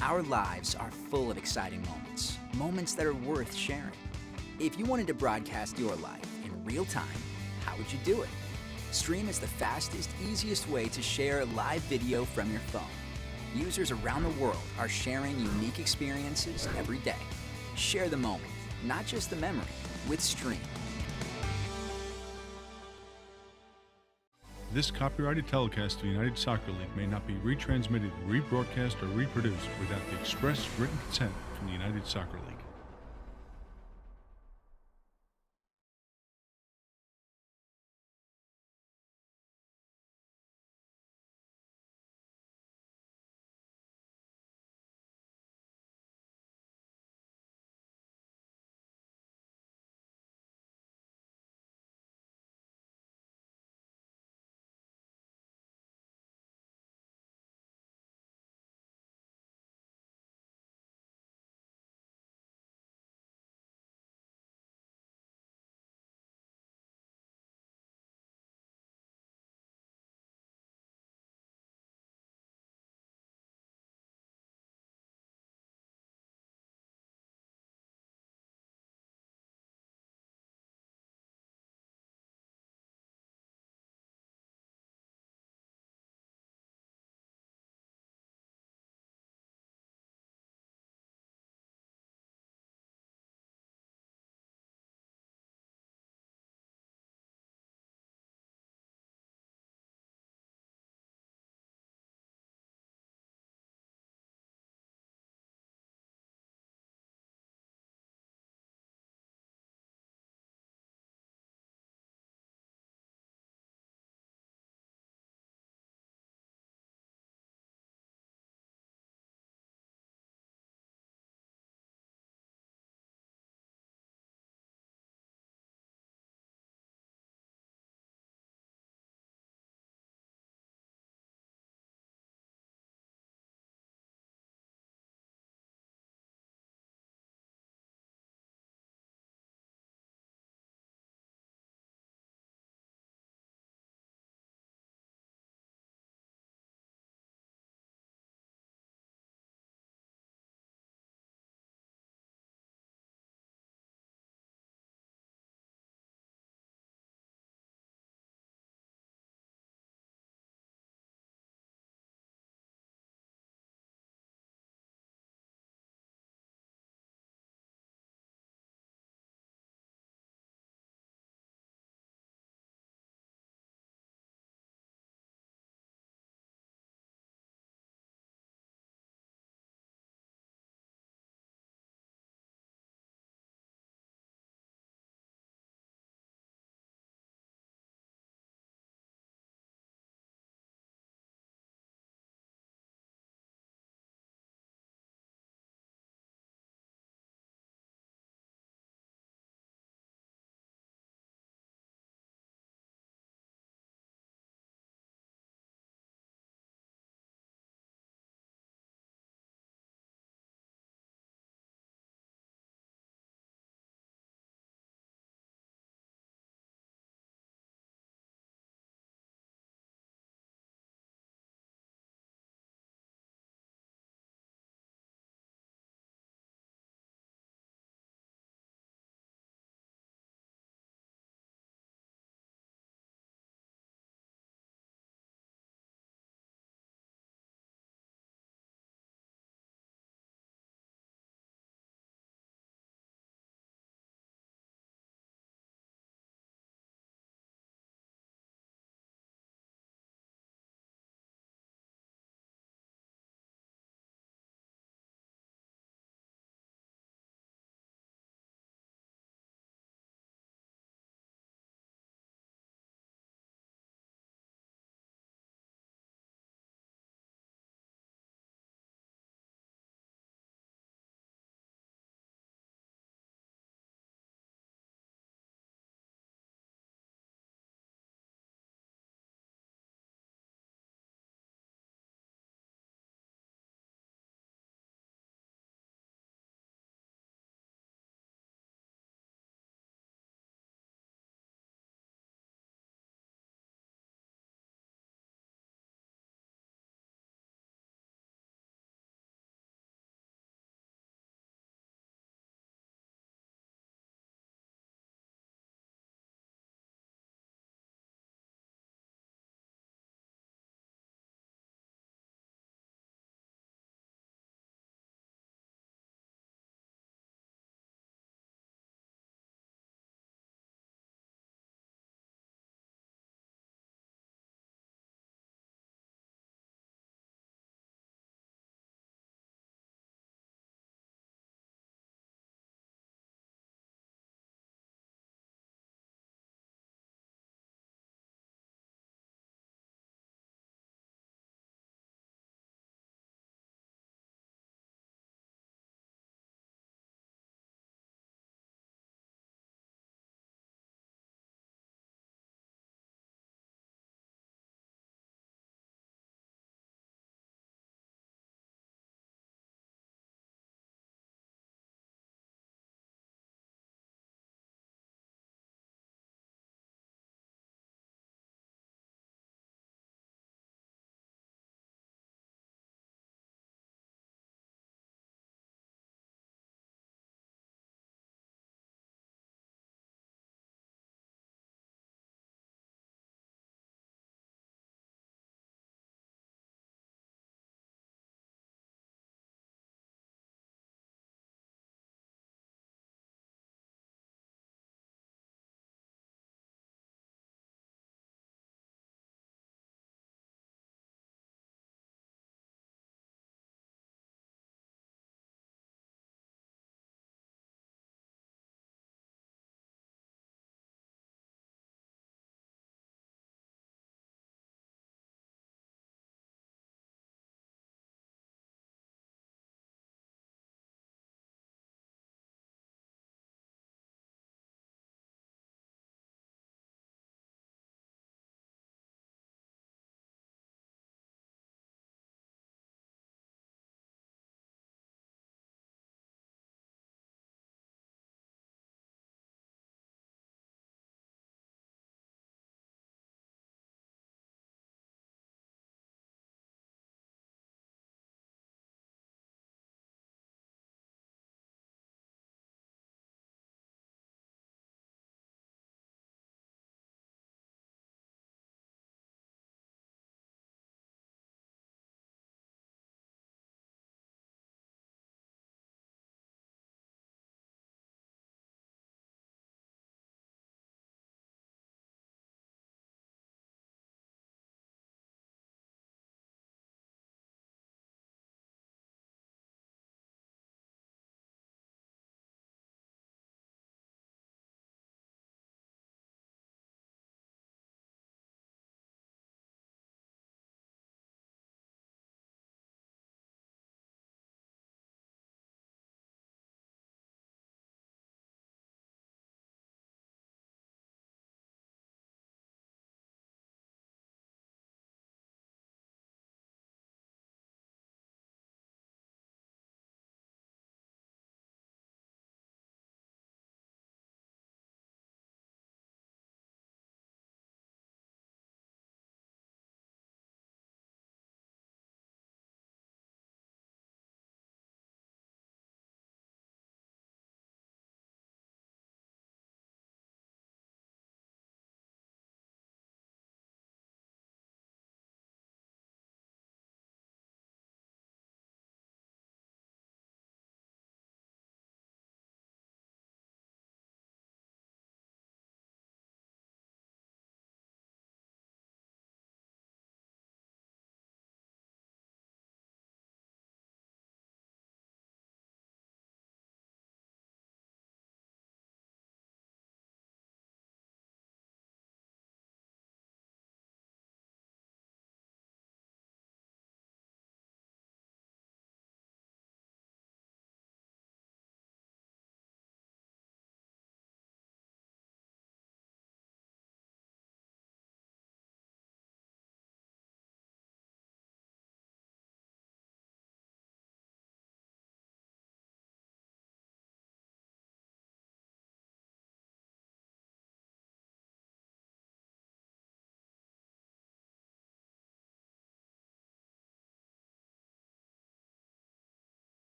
Speaker 3: Our lives are full of exciting moments, moments that are worth sharing. If you wanted to broadcast your life in real time, how would you do it? Stream is the fastest, easiest way to share live video from your phone. Users around the world are sharing unique experiences every day. Share the moment, not just the memory, with Stream.
Speaker 4: This copyrighted telecast of the United Soccer League may not be retransmitted, rebroadcast, or reproduced without the express written consent from the United Soccer League.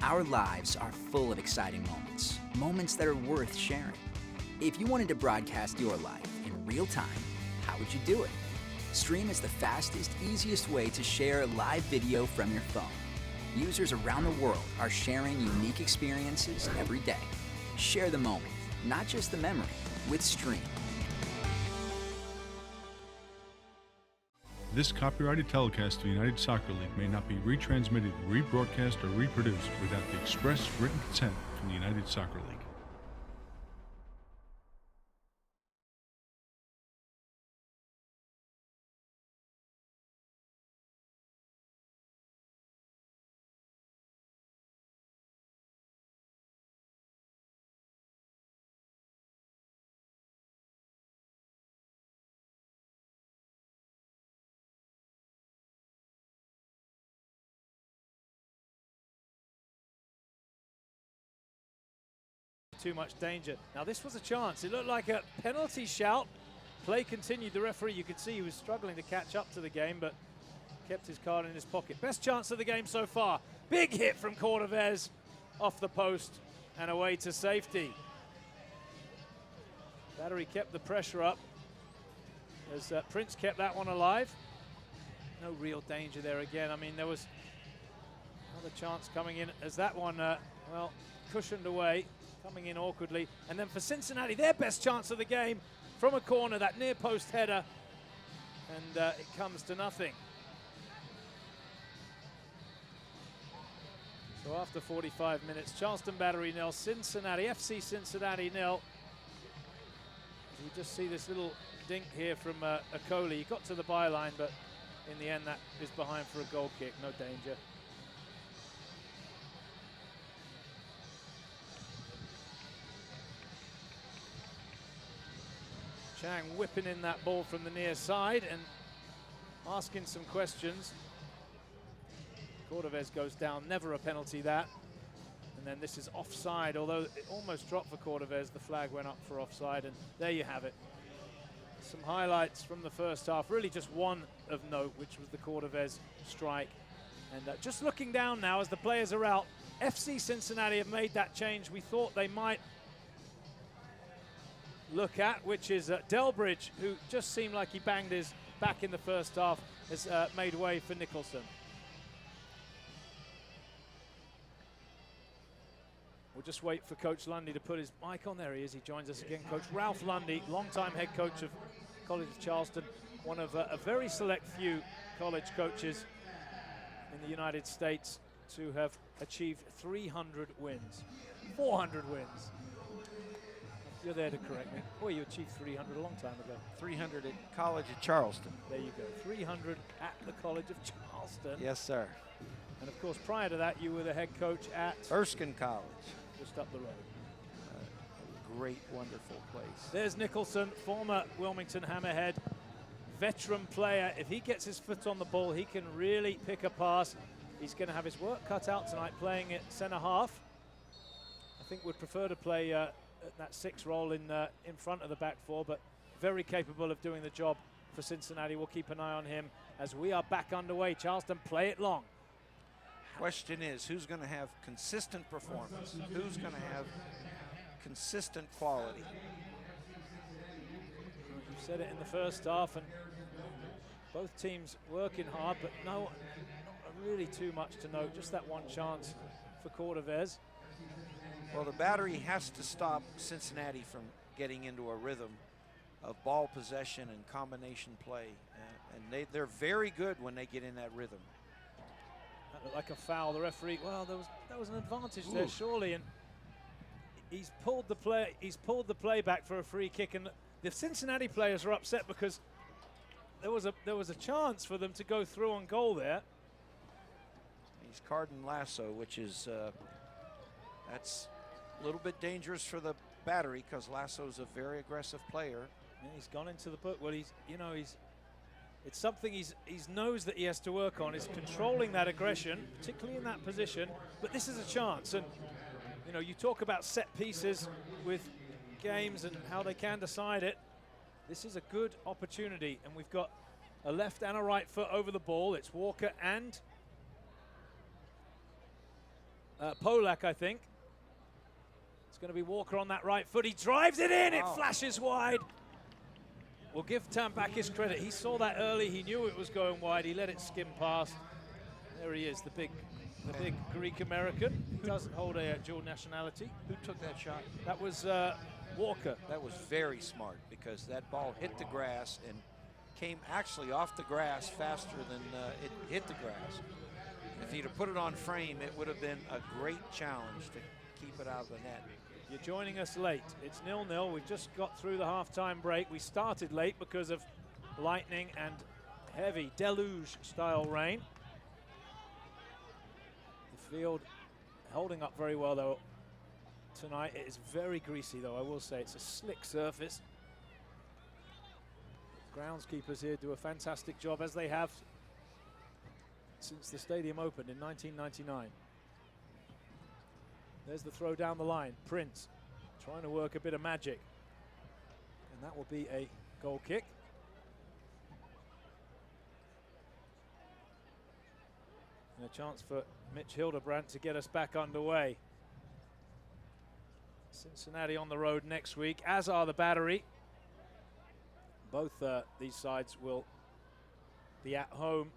Speaker 3: Our lives are full of exciting moments, moments that are worth sharing. If you wanted to broadcast your life in real time, how would you do it? Stream is the fastest, easiest way to share live video from your phone. Users around the world are sharing unique experiences every day. Share the moment, not just the memory, with Stream.
Speaker 4: This copyrighted telecast of the United Soccer League may not be retransmitted, rebroadcast, or reproduced without the express written consent from the United Soccer League.
Speaker 1: Too much danger. Now this was a chance. It looked like a penalty shout. Play continued. The referee, you could see he was struggling to catch up to the game, but kept his card in his pocket. Best chance of the game so far. Big hit from Cordovez off the post and away to safety. Battery kept the pressure up as Prince kept that one alive. No real danger there again. I mean, there was another chance coming in as that one, well, cushioned away. Coming in awkwardly. And then for Cincinnati, their best chance of the game from a corner, that near post header, and it comes to nothing. So after 45 minutes, Charleston Battery nil, FC Cincinnati nil. You just see this little dink here from Akoli. He got to the byline, but in the end that is behind for a goal kick, no danger. Chang whipping in that ball from the near side and asking some questions. Cordovez goes down, never a penalty that. And then this is offside, although it almost dropped for Cordovez. The flag went up for offside, and there you have it. Some highlights from the first half, really just one of note, which was the Cordovez strike. And just looking down now as the players are out, FC Cincinnati have made that change we thought they might look at, which is Delbridge, who just seemed like he banged his back in the first half, has made way for Nicholson. We'll just wait for Coach Lundy to put his mic on. There he is, he joins us again. Coach Ralph Lundy, longtime head coach of College of Charleston, one of a very select few college coaches in the United States to have achieved 300 wins, 400 wins. You're there to correct me. Boy, you achieved 300 a long time ago.
Speaker 2: 300 at College of Charleston.
Speaker 1: There you go. 300 at the College of Charleston.
Speaker 2: Yes, sir.
Speaker 1: And of course, prior to that, you were the head coach at
Speaker 2: Erskine College.
Speaker 1: Just up the road.
Speaker 2: Great, wonderful place.
Speaker 1: There's Nicholson, former Wilmington Hammerhead, veteran player. If he gets his foot on the ball, he can really pick a pass. He's going to have his work cut out tonight playing at centre half. I think would prefer to play that 6 role in front of the back 4, but very capable of doing the job for Cincinnati. We'll keep an eye on him as we are back underway. Charleston play it long.
Speaker 2: Question is, who's going to have consistent performance? Who's going to have consistent quality?
Speaker 1: You said it in the first half, and both teams working hard, but not really too much to note. Just that one chance for Cordovez.
Speaker 2: Well, the Battery has to stop Cincinnati from getting into a rhythm of ball possession and combination play. And they're very good when they get in that rhythm.
Speaker 1: That looked like a foul. The referee, well, that was an advantage there, surely. And he's pulled the play back for a free kick. And the Cincinnati players are upset because there was a chance for them to go through on goal there.
Speaker 2: He's carding Lasso, which is that's a little bit dangerous for the Battery because Lasso's a very aggressive player.
Speaker 1: And he's gone into the book. Well, it's something he knows that he has to work on, is controlling that aggression, particularly in that position. But this is a chance, and you talk about set pieces with games and how they can decide it. This is a good opportunity, and we've got a left and a right foot over the ball. It's Walker and Polak, I think. It's going to be Walker on that right foot. He drives it in. It flashes wide. We'll give Tambakis credit. He saw that early. He knew it was going wide. He let it skim past. There he is, the big Greek-American. He doesn't hold a dual nationality.
Speaker 2: Who took that shot?
Speaker 1: That was Walker.
Speaker 2: That was very smart because that ball hit the grass and came actually off the grass faster than it hit the grass. If he'd have put it on frame, it would have been a great challenge to keep it out of the net.
Speaker 1: You're joining us late. It's 0-0. We've just got through the halftime break. We started late because of lightning and heavy deluge-style rain. The field holding up very well, though, tonight. It is very greasy, though, I will say. It's a slick surface. Groundskeepers here do a fantastic job, as they have since the stadium opened in 1999. There's the throw down the line. Prince trying to work a bit of magic. And that will be a goal kick. And a chance for Mitch Hildebrandt to get us back underway. Cincinnati on the road next week, as are the Battery. Both these sides will be at home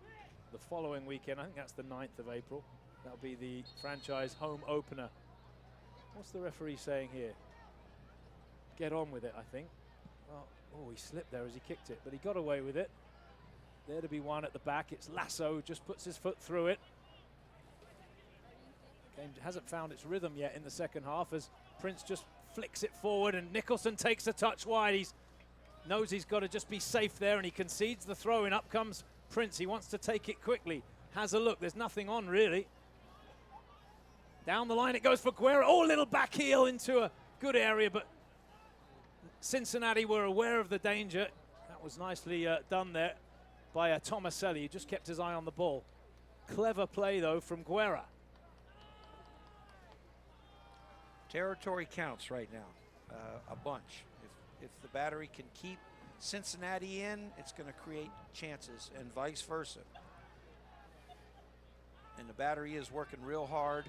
Speaker 1: the following weekend. I think that's the 9th of April. That'll be the franchise home opener. What's the referee saying here? Get on with it, I think. Well, oh, he slipped there as he kicked it, but he got away with it. There to be one at the back. It's Lasso who just puts his foot through it. Game hasn't found its rhythm yet in the second half as Prince just flicks it forward and Nicholson takes a touch wide. He knows he's got to just be safe there and he concedes the throw in. Up comes Prince. He wants to take it quickly. Has a look. There's nothing on really. Down the line it goes for Guerra. Oh, a little back heel into a good area, but Cincinnati were aware of the danger. That was nicely done there by Tomaselli. He just kept his eye on the ball. Clever play, though, from Guerra.
Speaker 2: Territory counts right now, a bunch. If the Battery can keep Cincinnati in, it's going to create chances, and vice versa. And the Battery is working real hard.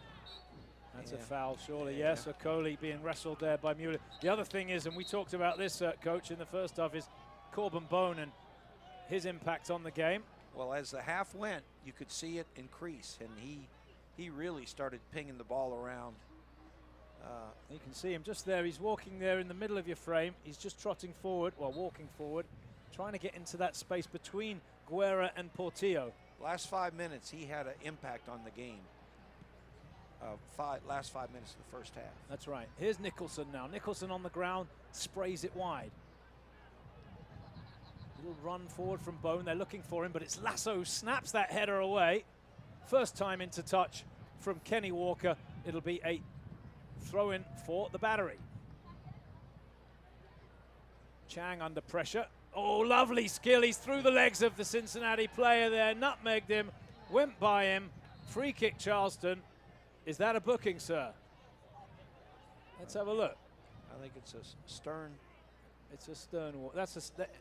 Speaker 1: That's a foul, surely. Yeah. Yes, Okoli being wrestled there by Mueller. The other thing is, and we talked about this, Coach, in the first half, is Corbin Bone and his impact on the game.
Speaker 2: Well, as the half went, you could see it increase, and he really started pinging the ball around.
Speaker 1: You can see him just there. He's walking there in the middle of your frame. He's just trotting forward, well, walking forward, trying to get into that space between Guerra and Portillo.
Speaker 2: Last 5 minutes, he had an impact on the game. Last 5 minutes of the first half.
Speaker 1: That's right. Here's Nicholson now. Nicholson on the ground, sprays it wide. Little run forward from Bone. They're looking for him, but it's Lasso who snaps that header away. First time into touch from Kenny Walker. It'll be a throw-in for the Battery. Chang under pressure. Oh, lovely skill. He's through the legs of the Cincinnati player there. Nutmegged him. Went by him. Free kick, Charleston. Is that a booking, sir? Let's have a look.
Speaker 2: I think it's a stern.
Speaker 1: It's a stern warning.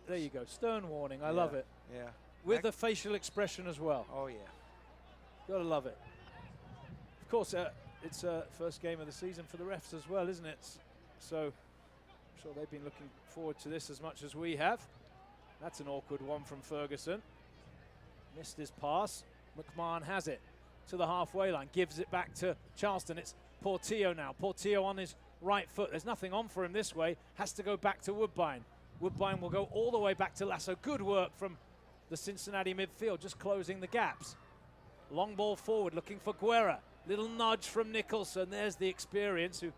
Speaker 1: There you go. Stern warning. I love it.
Speaker 2: Yeah.
Speaker 1: With a facial expression as well.
Speaker 2: Oh, yeah.
Speaker 1: Gotta love it. Of course, it's a first game of the season for the refs as well, isn't it? So I'm sure they've been looking forward to this as much as we have. That's an awkward one from Ferguson. Missed his pass. McMahon has it to the halfway line. Gives it back to Charleston. It's Portillo now. Portillo on his right foot. There's nothing on for him this way. Has to go back to Woodbine. Woodbine will go all the way back to Lasso. Good work from the Cincinnati midfield, just closing the gaps. Long ball forward, looking for Guerra. Little nudge from Nicholson. There's the experience who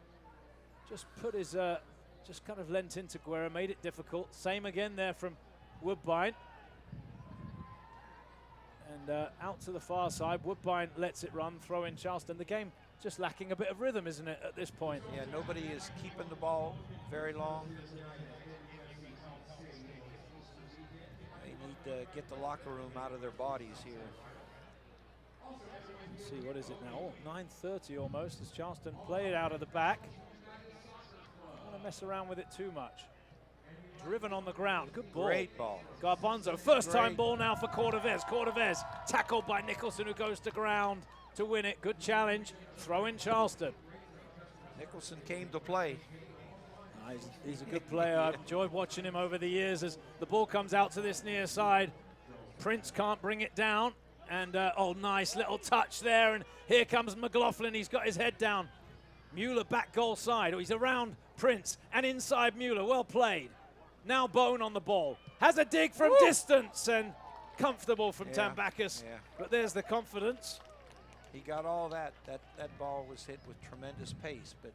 Speaker 1: just put his, just kind of lent into Guerra, made it difficult. Same again there from Woodbine. And out to the far side. Woodbine lets it run, throw in Charleston. The game just lacking a bit of rhythm, isn't it, at this point?
Speaker 2: Yeah, nobody is keeping the ball very long. They need to get the locker room out of their bodies here.
Speaker 1: Let's see, what is it now? Oh, 9:30 almost as Charleston play it out of the back. Don't want to mess around with it too much. Driven on the ground. Good ball.
Speaker 2: Great ball.
Speaker 1: Garbanzo. First time ball now for Cordovez. Cordovez tackled by Nicholson, who goes to ground. to win it. Good challenge. Throw in Charleston.
Speaker 2: Nicholson came to play.
Speaker 1: He's a good player. I've enjoyed watching him over the years as the ball comes out to this near side. Prince can't bring it down. And, oh, nice little touch there. And here comes McLaughlin. He's got his head down. Mueller back goal side. Oh, he's around Prince and inside Mueller. Well played. Now Bone on the ball. Has a dig from distance and comfortable from Tambakis.
Speaker 2: Yeah.
Speaker 1: But there's the confidence.
Speaker 2: He got all that. That ball was hit with tremendous pace, but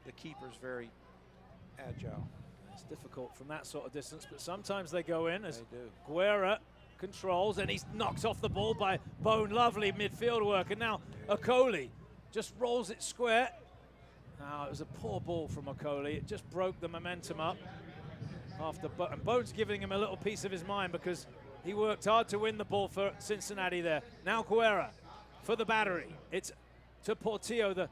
Speaker 2: the keeper's very agile.
Speaker 1: It's difficult from that sort of distance, but sometimes they go in as
Speaker 2: They do.
Speaker 1: Guerra controls, and he's knocked off the ball by Bone. Lovely midfield work, and now Okoli just rolls it square. Now, it was a poor ball from Okoli. It just broke the momentum up. And Bone's giving him a little piece of his mind because he worked hard to win the ball for Cincinnati there. Now Guerra for the battery. It's to Portillo,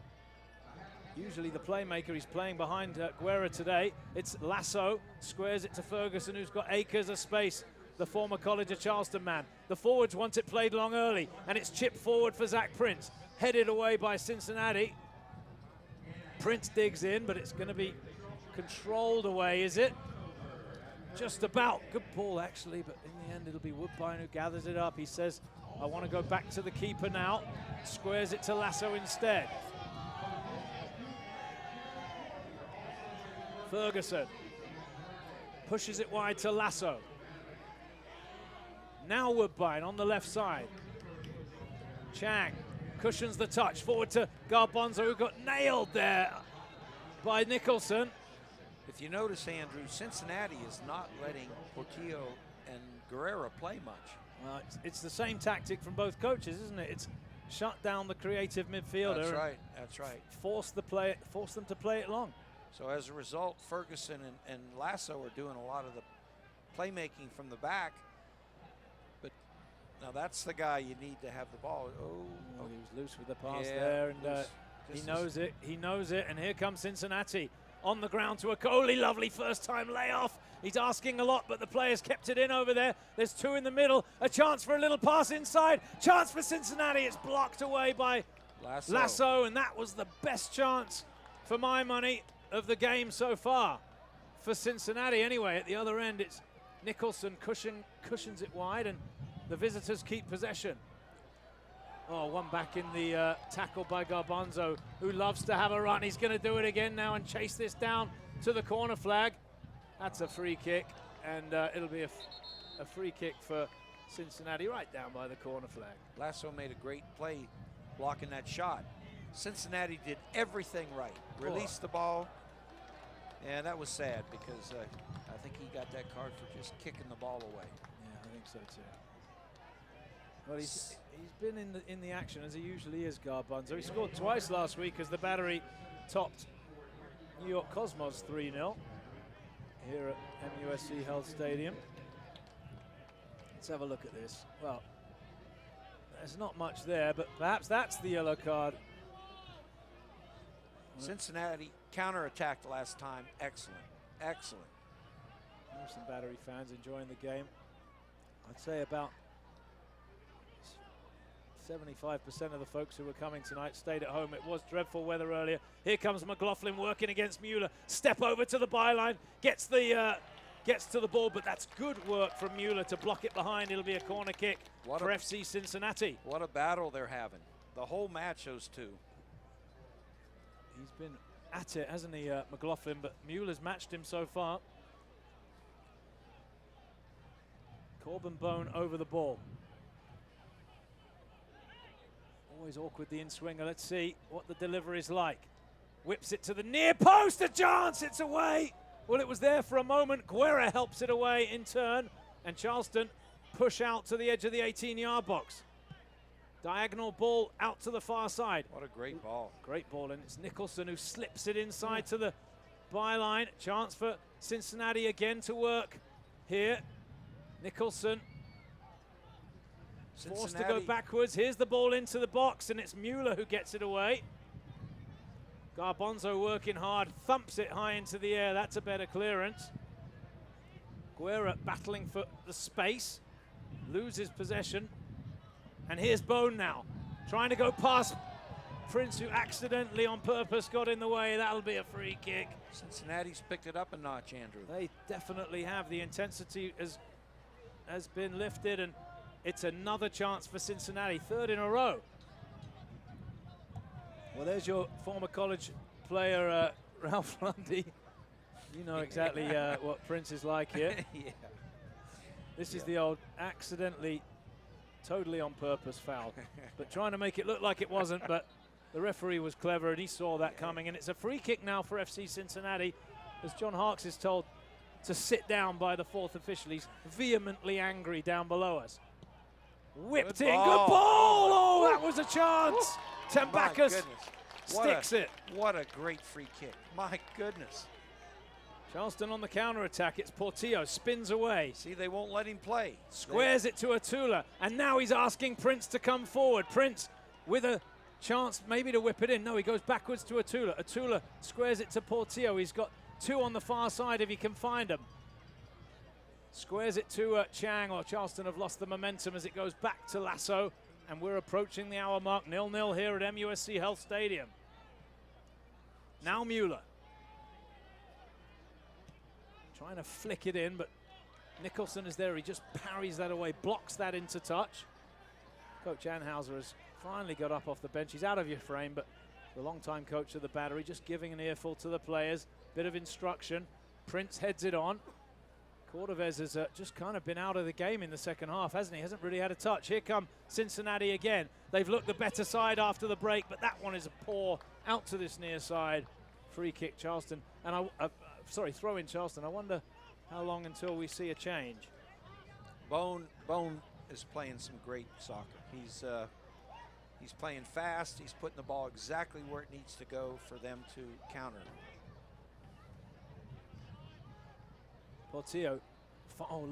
Speaker 1: usually the playmaker. He's playing behind Guerra today. It's Lasso, squares it to Ferguson, who's got acres of space, the former College of Charleston man. The forwards want it played long early, and it's chipped forward for Zach Prince. Headed away by Cincinnati. Prince digs in, but it's going to be controlled away, is it? Just about. Good ball, actually, but in the end, it'll be Woodbine who gathers it up. He says, I want to go back to the keeper now. Squares it to Lasso instead. Ferguson pushes it wide to Lasso. Now Woodbine on the left side. Chang cushions the touch forward to Garbanzo, who got nailed there by Nicholson.
Speaker 2: If you notice, Andrew, Cincinnati is not letting Portillo and Guerrera play much.
Speaker 1: Well, it's the same tactic from both coaches, isn't it? It's shut down the creative midfielder.
Speaker 2: That's right. That's right.
Speaker 1: Force them to play it long.
Speaker 2: So as a result, Ferguson and Lasso are doing a lot of the playmaking from the back. But now that's the guy you need to have the ball. Oh,
Speaker 1: he was loose with the pass
Speaker 2: yeah,
Speaker 1: there, and he knows it. He knows it, and here comes Cincinnati on the ground to Okoli. Lovely first-time layoff. He's asking a lot, but the players kept it in over there. There's two in the middle. A chance for a little pass inside. Chance for Cincinnati. It's blocked away by Lasso, and that was the best chance, for my money, of the game so far for Cincinnati. Anyway, at the other end, it's Nicholson cushions it wide, and the visitors keep possession. Oh, one back in the tackle by Garbanzo, who loves to have a run. He's going to do it again now and chase this down to the corner flag. That's a free kick, and it'll be a free kick for Cincinnati right down by the corner flag.
Speaker 2: Lasso made a great play blocking that shot. Cincinnati did everything right. Released the ball, and that was sad because I think he got that card for just kicking the ball away.
Speaker 1: Yeah, I think so too. Well, he's been in the action as he usually is, Garbanzo. He scored twice last week as the battery topped New York Cosmos 3-0 here at MUSC Health Stadium. Let's have a look at this. Well, there's not much there, but perhaps that's the yellow card.
Speaker 2: Cincinnati counterattacked last time. Excellent. Excellent.
Speaker 1: There's some battery fans enjoying the game. I'd say about 75% of the folks who were coming tonight stayed at home. It was dreadful weather earlier. Here comes McLaughlin working against Mueller. Step over to the byline, gets to the ball, but that's good work from Mueller to block it behind. It'll be a corner kick for FC Cincinnati.
Speaker 2: What a battle they're having. The whole match, those two.
Speaker 1: He's been at it, hasn't he, McLaughlin, but Mueller's matched him so far. Corbin Bone over the ball. Always awkward, the in-swinger. Let's see what the delivery's like. Whips it to the near post, a chance, it's away. Well, it was there for a moment. Guerra helps it away in turn, and Charleston push out to the edge of the 18-yard box. Diagonal ball out to the far side.
Speaker 2: What a great ball.
Speaker 1: Great ball, and it's Nicholson who slips it inside to the byline. Chance for Cincinnati again to work here. Nicholson forced to go backwards. Here's the ball into the box, and it's Mueller who gets it away. Garbanzo working hard, thumps it high into the air. That's a better clearance. Guerra battling for the space, loses possession. And here's Bone now, trying to go past Prince, who accidentally on purpose got in the way. That'll be a free kick.
Speaker 2: Cincinnati's picked it up a notch, Andrew.
Speaker 1: They definitely have. The intensity has been lifted, and it's another chance for Cincinnati, third in a row. Well, there's your former college player, Ralph Lundy. You know exactly what Prince is like here.
Speaker 2: Yeah.
Speaker 1: This is the old accidentally, totally on purpose foul. But trying to make it look like it wasn't, but the referee was clever and he saw that coming. And it's a free kick now for FC Cincinnati, as John Harkes is told to sit down by the fourth official. He's vehemently angry down below us. Whipped in, good ball! Oh, that was a chance! Tambakis sticks it.
Speaker 2: What a great free kick. My goodness.
Speaker 1: Charleston on the counter-attack. It's Portillo, spins away.
Speaker 2: See, they won't let him play.
Speaker 1: Squares it to Atula, and now he's asking Prince to come forward. Prince with a chance maybe to whip it in. No, he goes backwards to Atula. Atula squares it to Portillo. He's got two on the far side if he can find them. Squares it to Chang, or Charleston have lost the momentum as it goes back to Lasso, and we're approaching the hour mark. 0-0 here at MUSC Health Stadium. Now Mueller. Trying to flick it in, but Nicholson is there. He just parries that away, blocks that into touch. Coach Anhauser has finally got up off the bench. He's out of your frame, but the longtime coach of the Battery just giving an earful to the players. Bit of instruction. Prince heads it on. Cordovez has just kind of been out of the game in the second half, hasn't he? Hasn't really had a touch. Here come Cincinnati again. They've looked the better side after the break, but that one is a poor out to this near side. Free kick Charleston. And throw in Charleston. I wonder how long until we see a change.
Speaker 2: Bone is playing some great soccer. He's playing fast. He's putting the ball exactly where it needs to go for them to counter.
Speaker 1: Portillo, oh,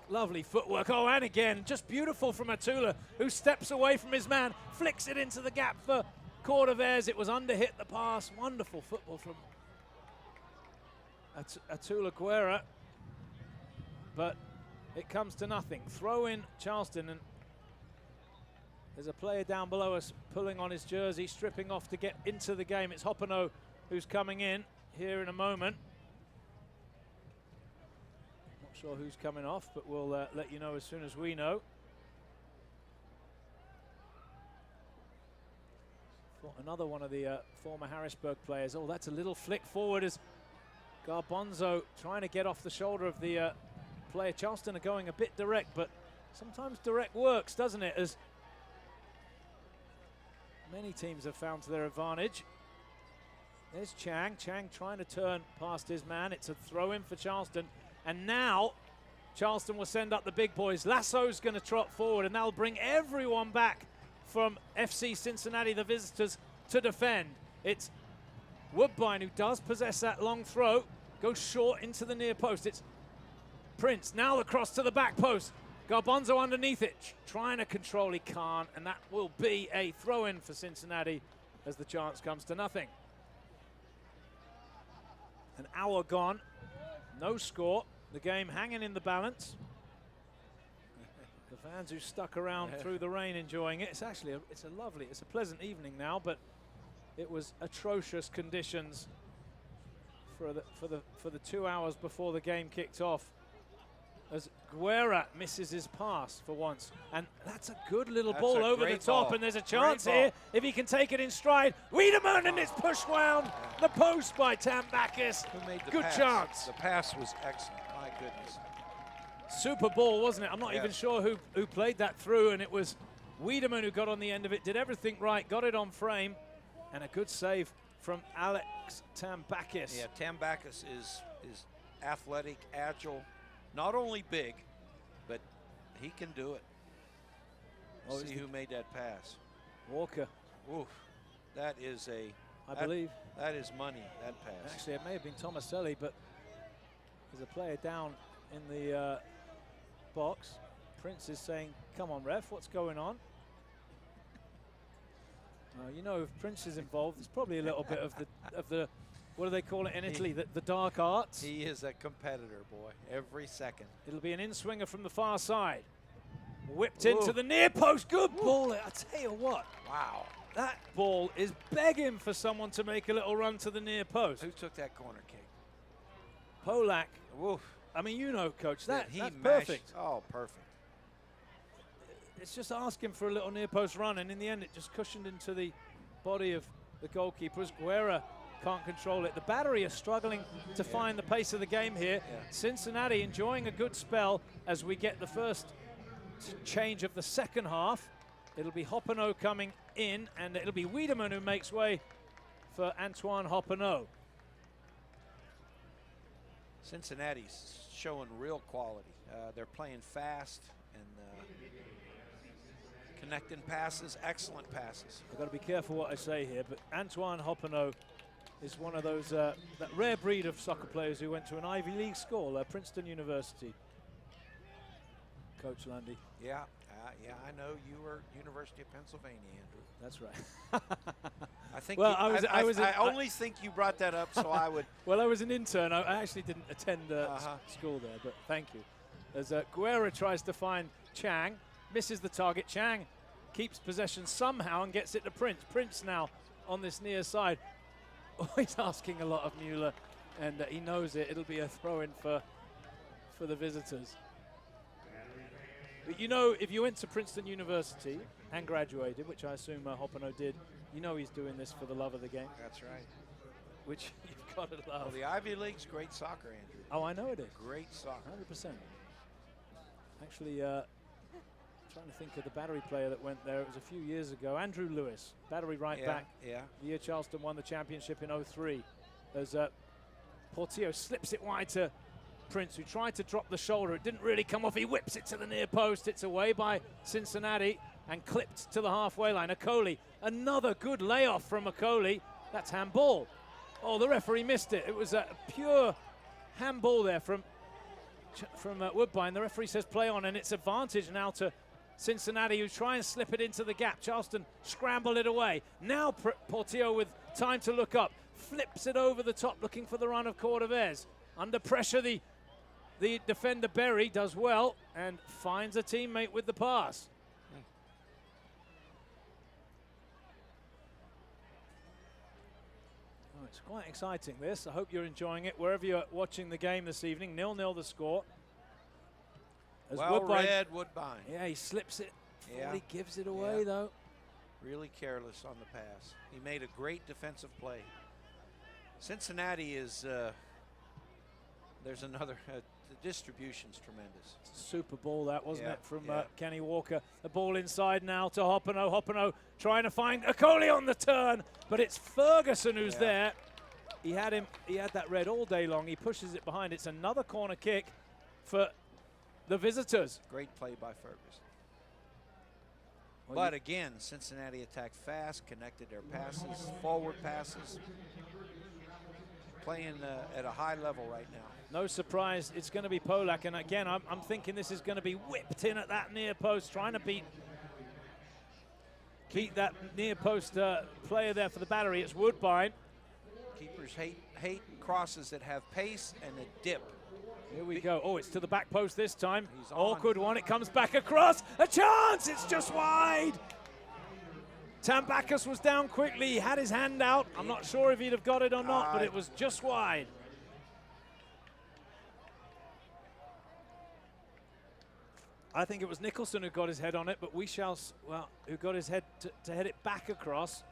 Speaker 1: lovely footwork. Oh, and again, just beautiful from Atula, who steps away from his man, flicks it into the gap for Cordovez. It was under-hit the pass. Wonderful football from Atula Guerra, but it comes to nothing. Throw in Charleston, and there's a player down below us pulling on his jersey, stripping off to get into the game. It's Hopano who's coming in here in a moment. Not sure who's coming off, but we'll let you know as soon as we know. Another one of the former Harrisburg players. Oh, that's a little flick forward as Garbonzo trying to get off the shoulder of the player. Charleston are going a bit direct, but sometimes direct works, doesn't it? As many teams have found to their advantage. There's Chang. Chang trying to turn past his man. It's a throw in for Charleston. And now Charleston will send up the big boys. Lasso's going to trot forward, and that'll bring everyone back from FC Cincinnati, the visitors, to defend. It's Woodbine who does possess that long throw, goes short into the near post. It's Prince, now across to the back post. Garbonzo underneath it, trying to control, he can't, and that will be a throw-in for Cincinnati as the chance comes to nothing. An hour gone, no score, the game hanging in the balance. The fans who stuck around through the rain enjoying it. It's actually it's a pleasant evening now, but it was atrocious conditions for the 2 hours before the game kicked off, as Guerra misses his pass for once. And that's a good little ball over the top, and there's a chance here if he can take it in stride. Wiedemann, and it's pushed round the post by Tambakis.
Speaker 2: Who made the
Speaker 1: good
Speaker 2: pass?
Speaker 1: chance.
Speaker 2: The pass was excellent, my goodness.
Speaker 1: Super ball, wasn't it? I'm not even sure who played that through, and it was Wiedemann who got on the end of it, did everything right, got it on frame, and a good save from Alex Tambakis.
Speaker 2: Yeah, Tambakis is athletic, agile, not only big, but he can do it. See who made that pass.
Speaker 1: Walker.
Speaker 2: Oof, that is
Speaker 1: I believe.
Speaker 2: That is money, that pass.
Speaker 1: Actually, it may have been Tomaselli, but there's a player down in the box. Prince is saying, come on, ref, what's going on? You know, if Prince is involved, there's probably a little bit of the what do they call it in Italy, the dark arts.
Speaker 2: He is a competitor, boy, every second.
Speaker 1: It'll be an in-swinger from the far side. Whipped into the near post. Good ball. I tell you what.
Speaker 2: Wow.
Speaker 1: That ball is begging for someone to make a little run to the near post.
Speaker 2: Who took that corner kick?
Speaker 1: Polak.
Speaker 2: Woof.
Speaker 1: I mean, you know, Coach, that's
Speaker 2: mashed.
Speaker 1: perfect.
Speaker 2: Oh, perfect.
Speaker 1: It's just asking for a little near post run, and in the end, it just cushioned into the body of the goalkeeper as Guerra can't control it. The Battery are struggling to find the pace of the game here.
Speaker 2: Yeah.
Speaker 1: Cincinnati enjoying a good spell as we get the first change of the second half. It'll be Hoppeneau coming in, and it'll be Wiedemann who makes way for Antoine Hoppeneau.
Speaker 2: Cincinnati's showing real quality. They're playing fast and connecting passes, excellent passes.
Speaker 1: I've got to be careful what I say here, but Antoine Hoppeneau is one of those, that rare breed of soccer players who went to an Ivy League school, Princeton University. Coach Lundy.
Speaker 2: Yeah, I know you were University of Pennsylvania, Andrew.
Speaker 1: That's right.
Speaker 2: I think.
Speaker 1: Well,
Speaker 2: I only think you brought that up, so I would.
Speaker 1: Well, I was an intern. I actually didn't attend school there, but thank you. As Guerra tries to find Chang, misses the target. Chang keeps possession somehow and gets it to Prince. Prince now on this near side. Oh, he's asking a lot of Mueller, and he knows it. It'll be a throw-in for the visitors. But you know, if you went to Princeton University and graduated, which I assume Hoppeneau did, you know he's doing this for the love of the game.
Speaker 2: That's right.
Speaker 1: Which you've got to love.
Speaker 2: Well, the Ivy League's great soccer, Andrew.
Speaker 1: Oh, I know it is.
Speaker 2: Great soccer.
Speaker 1: 100%. Actually, trying to think of the Battery player that went there. It was a few years ago. Andrew Lewis, Battery right back.
Speaker 2: Yeah.
Speaker 1: The year Charleston won the championship in '03. As Portillo slips it wide to Prince, who tried to drop the shoulder. It didn't really come off. He whips it to the near post. It's away by Cincinnati and clipped to the halfway line. Akoli, another good layoff from Akoli. That's handball. Oh, the referee missed it. It was a pure handball there from Woodbine. The referee says play on, and it's advantage now to Cincinnati, who try and slip it into the gap. Charleston scramble it away. Now Portillo with time to look up. Flips it over the top, looking for the run of Cordovez. Under pressure, the defender Berry does well and finds a teammate with the pass. Oh, it's quite exciting, this. I hope you're enjoying it wherever you're watching the game this evening. 0-0 the score. As
Speaker 2: well read, Woodbine.
Speaker 1: Yeah, he slips it before he gives it away,
Speaker 2: Yeah.
Speaker 1: though.
Speaker 2: Really careless on the pass. He made a great defensive play. Cincinnati is, there's another, the distribution's tremendous.
Speaker 1: Super ball that, wasn't it, from
Speaker 2: Yeah.
Speaker 1: Kenny Walker. The ball inside now to Hoppeneau. Hoppeneau trying to find Akoli on the turn, but it's Ferguson who's there. He had that red all day long. He pushes it behind. It's another corner kick for the visitors.
Speaker 2: Great play by Ferguson.
Speaker 1: Well,
Speaker 2: But again, Cincinnati attacked fast, connected their passes, forward passes, playing at a high level right now.
Speaker 1: No surprise, it's going to be Polak. And again, I'm thinking this is going to be whipped in at that near post, trying to beat that near post player there for the Battery. It's Woodbine.
Speaker 2: Keepers hate crosses that have pace and a dip.
Speaker 1: Here we go. Oh, it's to the back post this time.
Speaker 2: He's on.
Speaker 1: Awkward one. It comes back across. A chance! It's just wide. Tambakis was down quickly. He had his hand out. I'm not sure if he'd have got it or not, but it was just wide. I think it was Nicholson who got his head on it, but who got his head to head it back across.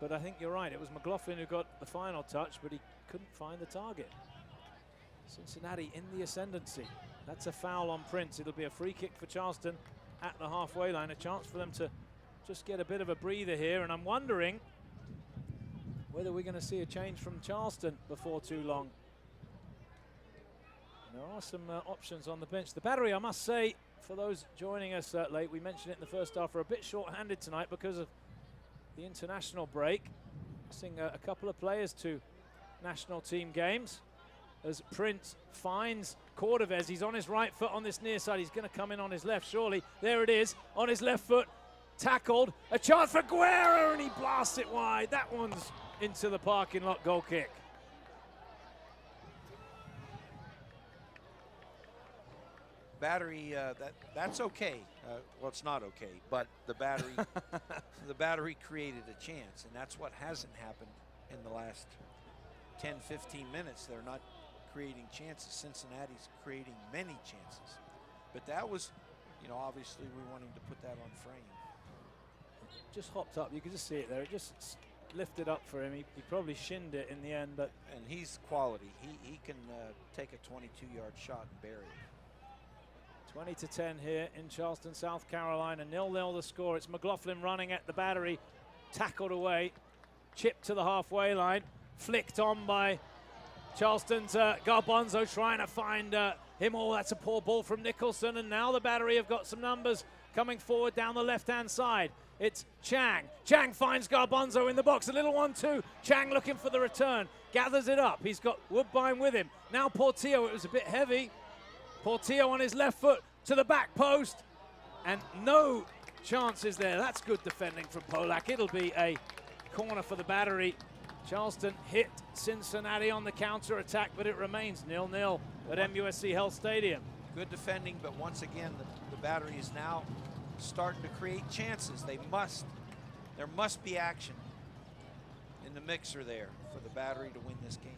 Speaker 1: But I think you're right. It was McLaughlin who got the final touch, but he couldn't find the target. Cincinnati in the ascendancy. That's a foul on Prince. It'll be a free kick for Charleston at the halfway line. A chance for them to just get a bit of a breather here. And I'm wondering whether we're going to see a change from Charleston before too long. And there are some options on the bench. The Battery, I must say, for those joining us late, we mentioned it in the first half, are a bit short-handed tonight because of the international break. Missing a couple of players to national team games. As Prince finds Cordovez. He's on his right foot on this near side. He's going to come in on his left, surely. There it is, on his left foot. Tackled. A chance for Guerra, and he blasts it wide. That one's into the parking lot goal kick.
Speaker 2: Battery, that's okay. Well, it's not okay, but the battery, the battery created a chance, and that's what hasn't happened in the last 10, 15 minutes. They're not creating chances. Cincinnati's creating many chances, but that was, you know, obviously we wanted to put that on frame.
Speaker 1: Just hopped up. You could just see it there. It just lifted up for him. He probably shinned it in the end, but
Speaker 2: and he's quality. He can take a 22-yard shot and bury it.
Speaker 1: 20-10 here in Charleston, South Carolina. 0-0 the score. It's McLaughlin running at the battery, tackled away, chipped to the halfway line, flicked on by Charleston's Garbanzo, trying to find him. Oh, that's a poor ball from Nicholson, and now the battery have got some numbers coming forward down the left-hand side. It's Chang. Chang finds Garbanzo in the box. A little 1-2. Chang looking for the return. Gathers it up. He's got Woodbine with him. Now Portillo. It was a bit heavy. Portillo on his left foot to the back post. And no chances there. That's good defending from Polak. It'll be a corner for the battery. Charleston hit Cincinnati on the counter-attack, but it remains 0-0 at MUSC Health Stadium.
Speaker 2: Good defending, but once again, the battery is now starting to create chances. There must be action in the mixer there for the battery to win this game.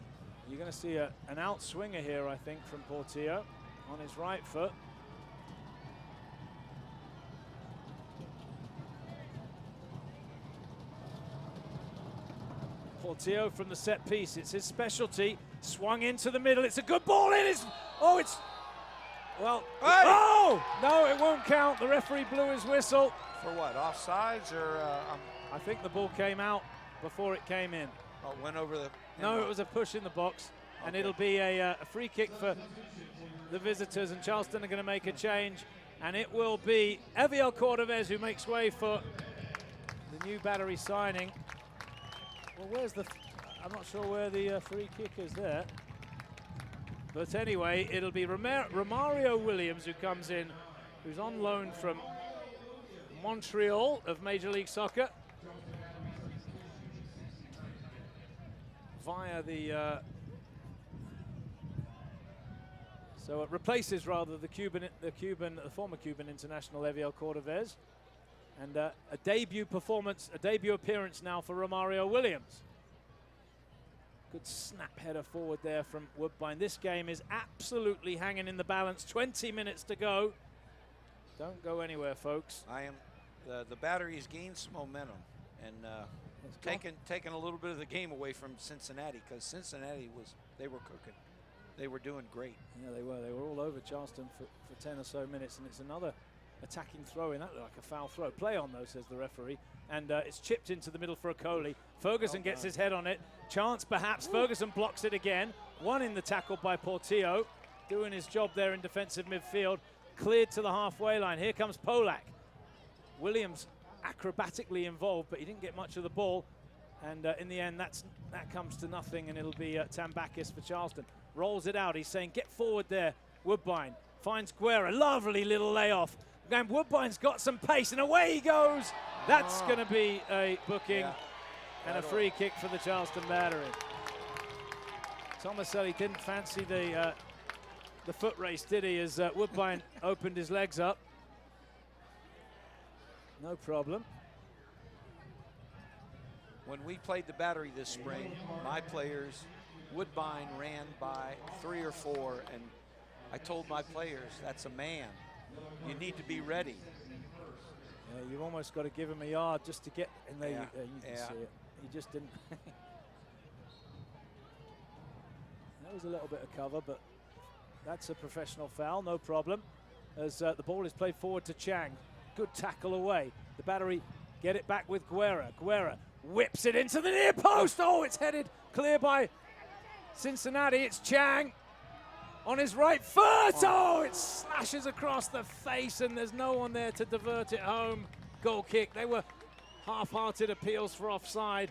Speaker 1: You're going to see an outswinger here, I think, from Portillo on his right foot. Portillo from the set piece. It's his specialty. Swung into the middle. It's a good ball in. Well,
Speaker 2: hey!
Speaker 1: Oh! No, it won't count. The referee blew his whistle.
Speaker 2: For what, offsides or?
Speaker 1: I think the ball came out before it came in.
Speaker 2: Oh, it went over the.
Speaker 1: No, it was a push in the box, and it'll be a free kick for the visitors, and Charleston are going to make a change, and it will be Eviel Cordovez who makes way for the new battery signing. Well, where's the? I'm not sure where the free kick is there. But anyway, it'll be Romario Williams who comes in, who's on loan from Montreal of Major League Soccer. Via the, so it replaces rather the former Cuban international Eviel Cordovez. And a debut performance, a debut appearance now for Romario Williams. Good snap header forward there from Woodbine. This game is absolutely hanging in the balance. 20 minutes to go. Don't go anywhere, folks.
Speaker 2: The battery has gained some momentum and taken a little bit of the game away from Cincinnati, because Cincinnati they were cooking. They were doing great.
Speaker 1: Yeah, they were. They were all over Charleston for 10 or so minutes, and it's another attacking throw in. That looked like a foul throw. Play on, though, says the referee. And it's chipped into the middle for a Coley. Ferguson gets his head on it. Chance, perhaps. Ferguson blocks it again. One in the tackle by Portillo, doing his job there in defensive midfield. Cleared to the halfway line. Here comes Polak. Williams acrobatically involved, but he didn't get much of the ball. And in the end, that comes to nothing, and it'll be Tambakis for Charleston. Rolls it out. He's saying, get forward there. Woodbine finds Guerra. Lovely little layoff. And Woodbine's got some pace, and away he goes. That's going to be a booking and a free kick for the Charleston battery. Tomaselli didn't fancy the foot race, did he, as Woodbine opened his legs up. No problem.
Speaker 2: When we played the battery this spring, my players, Woodbine ran by 3 or 4, and I told my players, that's a man. You need to be ready.
Speaker 1: Yeah, you've almost got to give him a yard just to get in there. You can see it. He just didn't. That was a little bit of cover, but that's a professional foul, no problem. As the ball is played forward to Chang. Good tackle away. The battery get it back with Guerra. Guerra whips it into the near post. Oh, it's headed clear by Cincinnati. It's Chang on his right foot. Oh, it slashes across the face, and there's no one there to divert it home. Goal kick. They were half-hearted appeals for offside.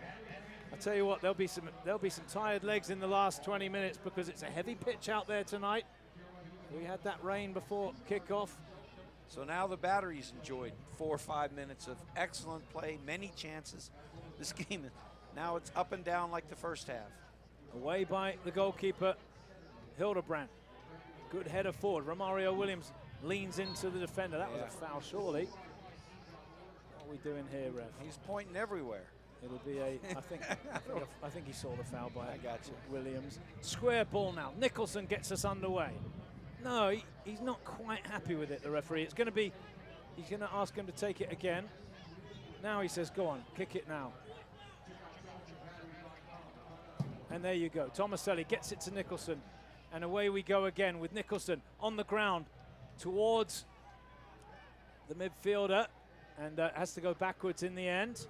Speaker 1: I tell you what, there'll be some tired legs in the last 20 minutes, because it's a heavy pitch out there tonight. We had that rain before kickoff.
Speaker 2: So now the battery's enjoyed 4 or 5 minutes of excellent play, many chances. This game, now it's up and down like the first half.
Speaker 1: Away by the goalkeeper, Hildebrand. Good header forward. Romario Williams leans into the defender. That was a foul, surely. What are we doing here, ref?
Speaker 2: He's pointing everywhere.
Speaker 1: It'll be a, I think he saw the foul by
Speaker 2: got you.
Speaker 1: Williams. Square ball now. Nicholson gets us underway. No, he's not quite happy with it, the referee. It's going to be, he's going to ask him to take it again. Now he says, go on, kick it now. And there you go. Tomaselli gets it to Nicholson. And away we go again with Nicholson on the ground towards the midfielder. And has to go backwards in the end.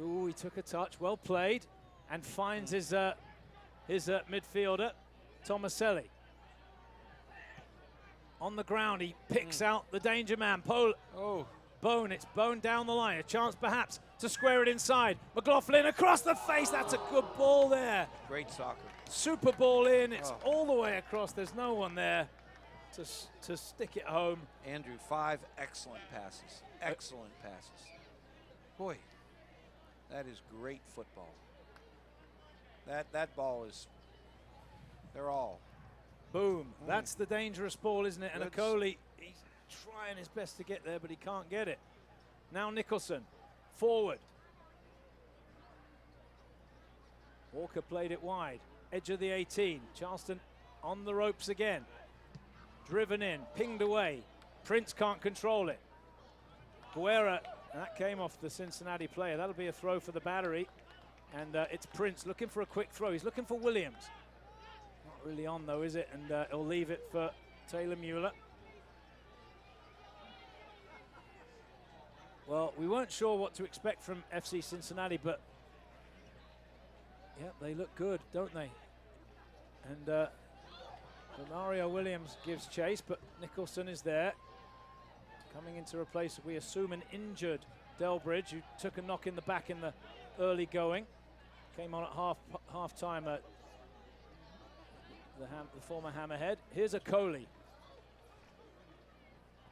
Speaker 1: Ooh, he took a touch, well played. And finds his midfielder, Tomaselli. On the ground, he picks out the danger man, Bone, it's Bone down the line. A chance perhaps to square it inside. McLaughlin across the face. That's a good ball there.
Speaker 2: Great soccer.
Speaker 1: Super ball in. It's all the way across. There's no one there to stick it home.
Speaker 2: Andrew, 5 excellent passes. Excellent passes. Boy, that is great football. That ball is, they're all.
Speaker 1: Boom. That's the dangerous ball, isn't it? And Okoli, he's trying his best to get there, but he can't get it. Now Nicholson, forward. Walker played it wide. Edge of the 18. Charleston on the ropes again. Driven in, pinged away. Prince can't control it. Guerra, that came off the Cincinnati player. That'll be a throw for the Battery. And it's Prince looking for a quick throw. He's looking for Williams. Not really on though, is it? And he'll leave it for Taylor Mueller. Well, we weren't sure what to expect from FC Cincinnati, but yeah, they look good, don't they? And Mario Williams gives chase, but Nicholson is there. Coming in to replace, we assume, an injured Delbridge, who took a knock in the back in the early going. Came on at half time at the former Hammerhead. Here's Okoli.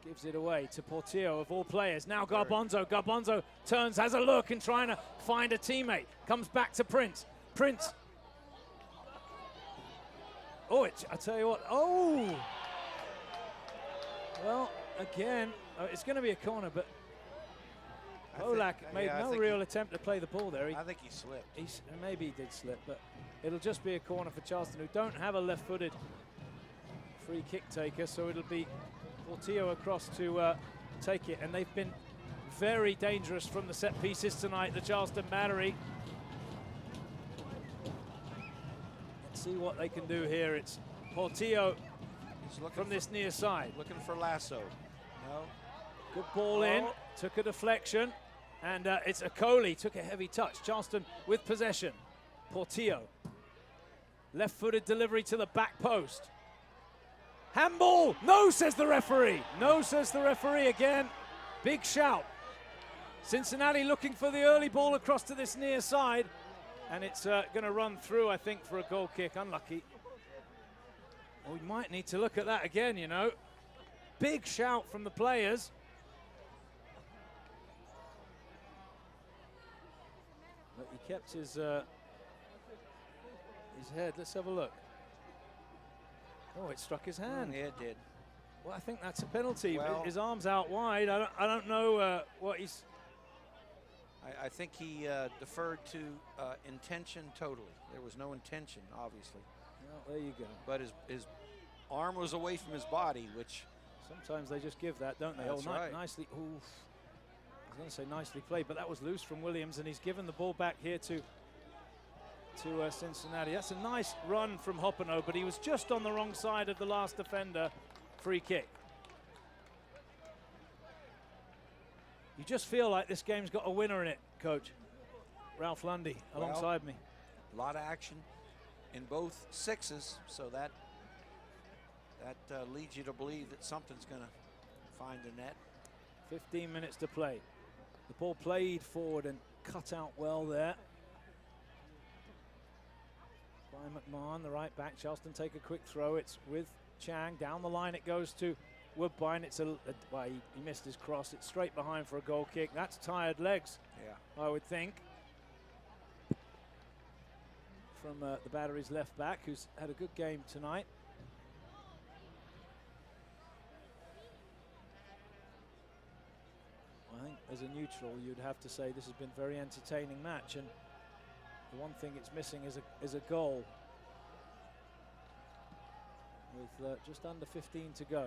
Speaker 1: Gives it away to Portillo, of all players. Now Garbanzo. Garbanzo turns, has a look, and trying to find a teammate. Comes back to Prince. Prince. Oh, I tell you what. Oh! Well, again, it's going to be a corner, but Polak made no real attempt to play the ball there.
Speaker 2: I think he slipped.
Speaker 1: Maybe he did slip, but it'll just be a corner for Charleston, who don't have a left-footed free kick taker, so it'll be Portillo across to take it. And they've been very dangerous from the set pieces tonight, the Charleston Battery. Let's see what they can do here. It's Portillo from this near side.
Speaker 2: Looking for Lasso. No.
Speaker 1: Good ball in, took a deflection, and it's Okoli, took a heavy touch. Charleston with possession. Portillo. Left-footed delivery to the back post. Handball! No, says the referee. No, says the referee again. Big shout. Cincinnati looking for the early ball across to this near side. And it's going to run through, I think, for a goal kick. Unlucky. Well, we might need to look at that again, you know. Big shout from the players. But he kept his head. Let's have a look. Oh, it struck his hand.
Speaker 2: Yeah, it did.
Speaker 1: Well, I think that's a penalty.
Speaker 2: Well,
Speaker 1: his arm's out wide. I don't know what he's...
Speaker 2: I think he deferred to intention totally. There was no intention, obviously.
Speaker 1: Well, there you go.
Speaker 2: But his arm was away from his body, which...
Speaker 1: Sometimes they just give that, don't they?
Speaker 2: That's right.
Speaker 1: Nicely. Oof. I was going to say nicely played, but that was loose from Williams, and he's given the ball back here to Cincinnati. That's a nice run from Hoppeno, but he was just on the wrong side of the last defender. Free kick. You just feel like this game's got a winner in it, Coach. Ralph Lundy alongside me.
Speaker 2: A lot of action in both sixes, so that leads you to believe that something's going to find the net.
Speaker 1: 15 minutes to play. The ball played forward and cut out well there. By McMahon, the right back. Charleston take a quick throw. It's with Chang. Down the line it goes to Woodbine. It's well, he missed his cross. It's straight behind for a goal kick. That's tired legs, I would think, from the Battery's left back, who's had a good game tonight. as a neutral, you'd have to say this has been a very entertaining match, and the one thing it's missing is a goal. With just under 15 to go.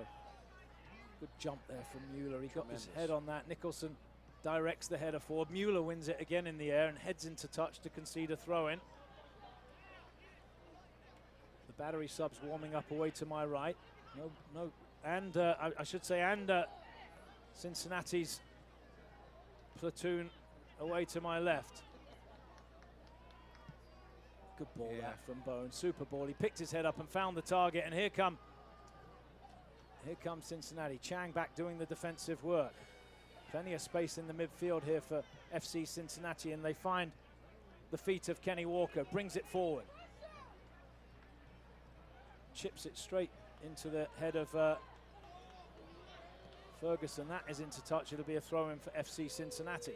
Speaker 1: Good jump there from Mueller. He got his head on that. Nicholson directs the header forward. Mueller wins it again in the air and heads into touch to concede a throw-in. The battery subs warming up away to my right. And I should say, Cincinnati's platoon away to my left. Good ball that from Bone, super ball. He picked his head up and found the target, and here comes Cincinnati. Chang back doing the defensive work. Plenty of space in the midfield here for FC Cincinnati, and they find the feet of Kenny Walker, brings it forward. Chips it straight into the head of Ferguson. That is into touch. It'll be a throw-in for FC Cincinnati.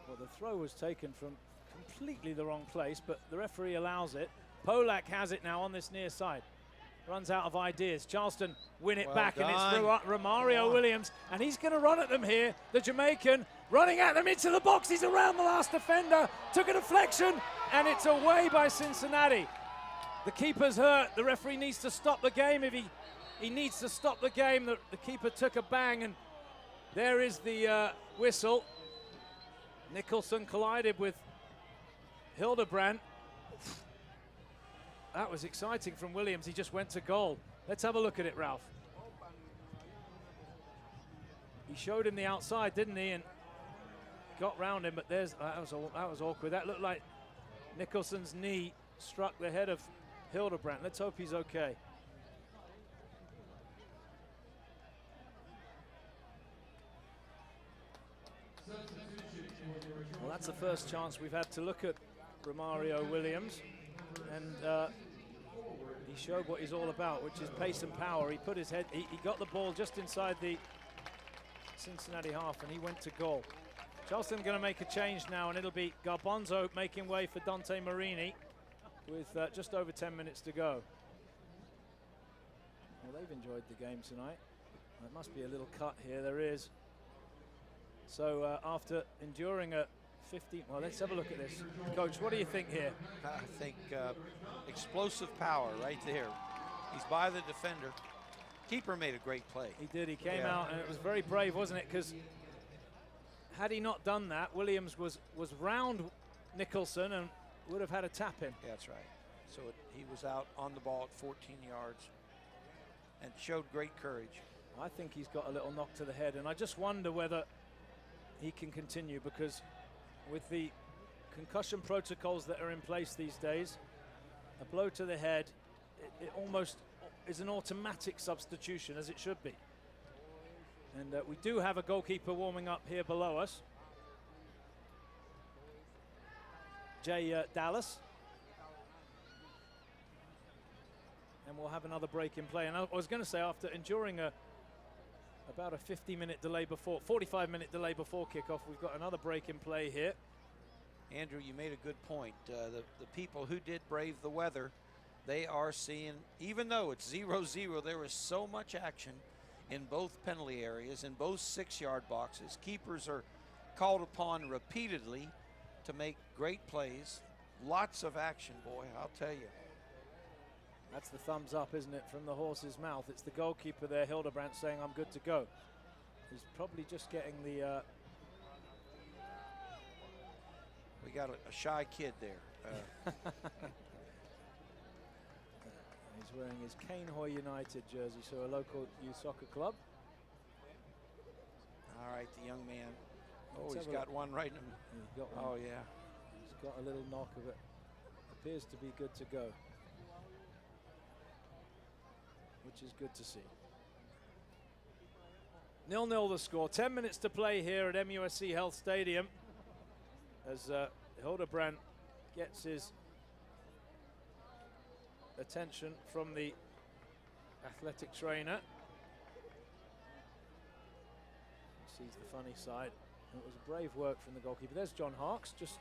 Speaker 1: Well, the throw was taken from completely the wrong place, but the referee allows it. Polak has it now on this near side. Runs out of ideas. Charleston win it back, and it's Romario Williams, and he's going to run at them here. The Jamaican running at them into the box. He's around the last defender, took a deflection, and it's away by Cincinnati. The keeper's hurt. The referee needs to stop the game. If he needs to stop the game, the keeper took a bang, and there is the whistle. Nicholson collided with Hildebrand. That was exciting from Williams. He just went to goal. Let's have a look at it, Ralph. He showed him the outside, didn't he? And got round him, but that was awkward. That looked like Nicholson's knee struck the head of Hildebrand. Let's hope he's okay. Well, that's the first chance we've had to look at Romario Williams, and he showed what he's all about, which is pace and power. He put his head, he got the ball just inside the Cincinnati half, and he went to goal. Charleston going to make a change now, and it'll be Garbanzo making way for Dante Marini with just over 10 minutes to go. Well, they've enjoyed the game tonight. There must be a little cut here. There is. So after enduring a 15, well, let's have a look at this. Coach, what do you think here?
Speaker 2: I think explosive power right there. He's by the defender. Keeper made a great play.
Speaker 1: He did. He came out, and it was very brave, wasn't it? Because had he not done that, Williams was round Nicholson and would have had a tap in.
Speaker 2: Yeah, that's right. So he was out on the ball at 14 yards and showed great courage.
Speaker 1: I think he's got a little knock to the head, and I just wonder whether he can continue, because with the concussion protocols that are in place these days, a blow to the head, it almost is an automatic substitution, as it should be. And we do have a goalkeeper warming up here below us. Jay Dallas. And we'll have another break in play. And I was going to say, after enduring about a 45-minute delay before kickoff, we've got another break in play here.
Speaker 2: Andrew, you made a good point. The people who did brave the weather, they are seeing, even though it's 0-0, there was so much action in both penalty areas, in both 6-yard boxes. Keepers are called upon repeatedly to make great plays. Lots of action, boy, I'll tell you.
Speaker 1: That's the thumbs up, isn't it, from the horse's mouth. It's the goalkeeper there, Hildebrand, saying I'm good to go. He's probably just getting the...
Speaker 2: We got a shy kid there.
Speaker 1: He's wearing his Canehoy United jersey, so a local youth soccer club.
Speaker 2: All right, the young man. Oh, he's got one right in him.
Speaker 1: He's got one.
Speaker 2: Oh, yeah.
Speaker 1: He's got a little knock of it. Appears to be good to go, which is good to see. 0-0 the score. 10 minutes to play here at MUSC Health Stadium as Hildebrand gets his attention from the athletic trainer. He sees the funny side. And it was a brave work from the goalkeeper. There's John Harkes, just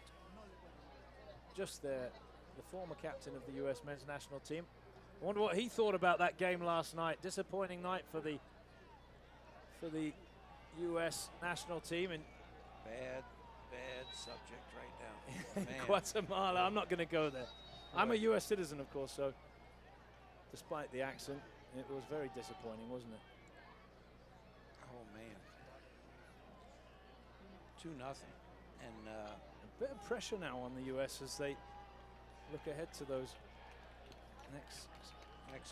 Speaker 1: there, the former captain of the US men's national team. Wonder what he thought about that game last night. Disappointing night for the U.S. national team. And
Speaker 2: Bad subject right now. Man.
Speaker 1: Guatemala, I'm not going to go there. I'm a U.S. citizen, of course, so despite the accent, it was very disappointing, wasn't it?
Speaker 2: Oh, man. 2-0. And
Speaker 1: a bit of pressure now on the U.S. as they look ahead to those next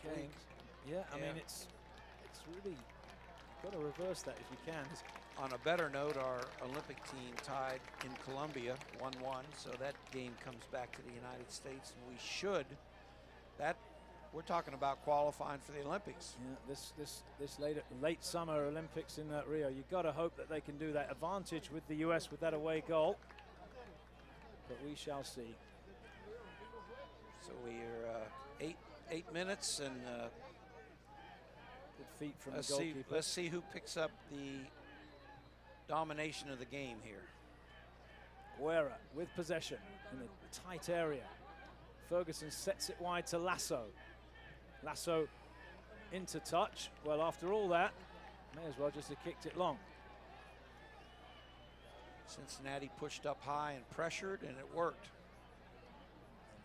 Speaker 2: week.
Speaker 1: games. Yeah, I mean, it's really got to reverse that if you can.
Speaker 2: On a better note, our Olympic team tied in Colombia 1-1, so that game comes back to the United States, and we should. We're talking about qualifying for the Olympics.
Speaker 1: Yeah, this late summer Olympics in Rio. You got to hope that they can do that. Advantage with the U.S. with that away goal, but we shall see.
Speaker 2: So we're 8 minutes, and
Speaker 1: good feet from the goalkeeper.
Speaker 2: Let's see who picks up the domination of the game here.
Speaker 1: Guerra with possession in a tight area. Ferguson sets it wide to Lasso. Lasso into touch. Well, after all that, may as well just have kicked it long.
Speaker 2: Cincinnati pushed up high and pressured, and it worked.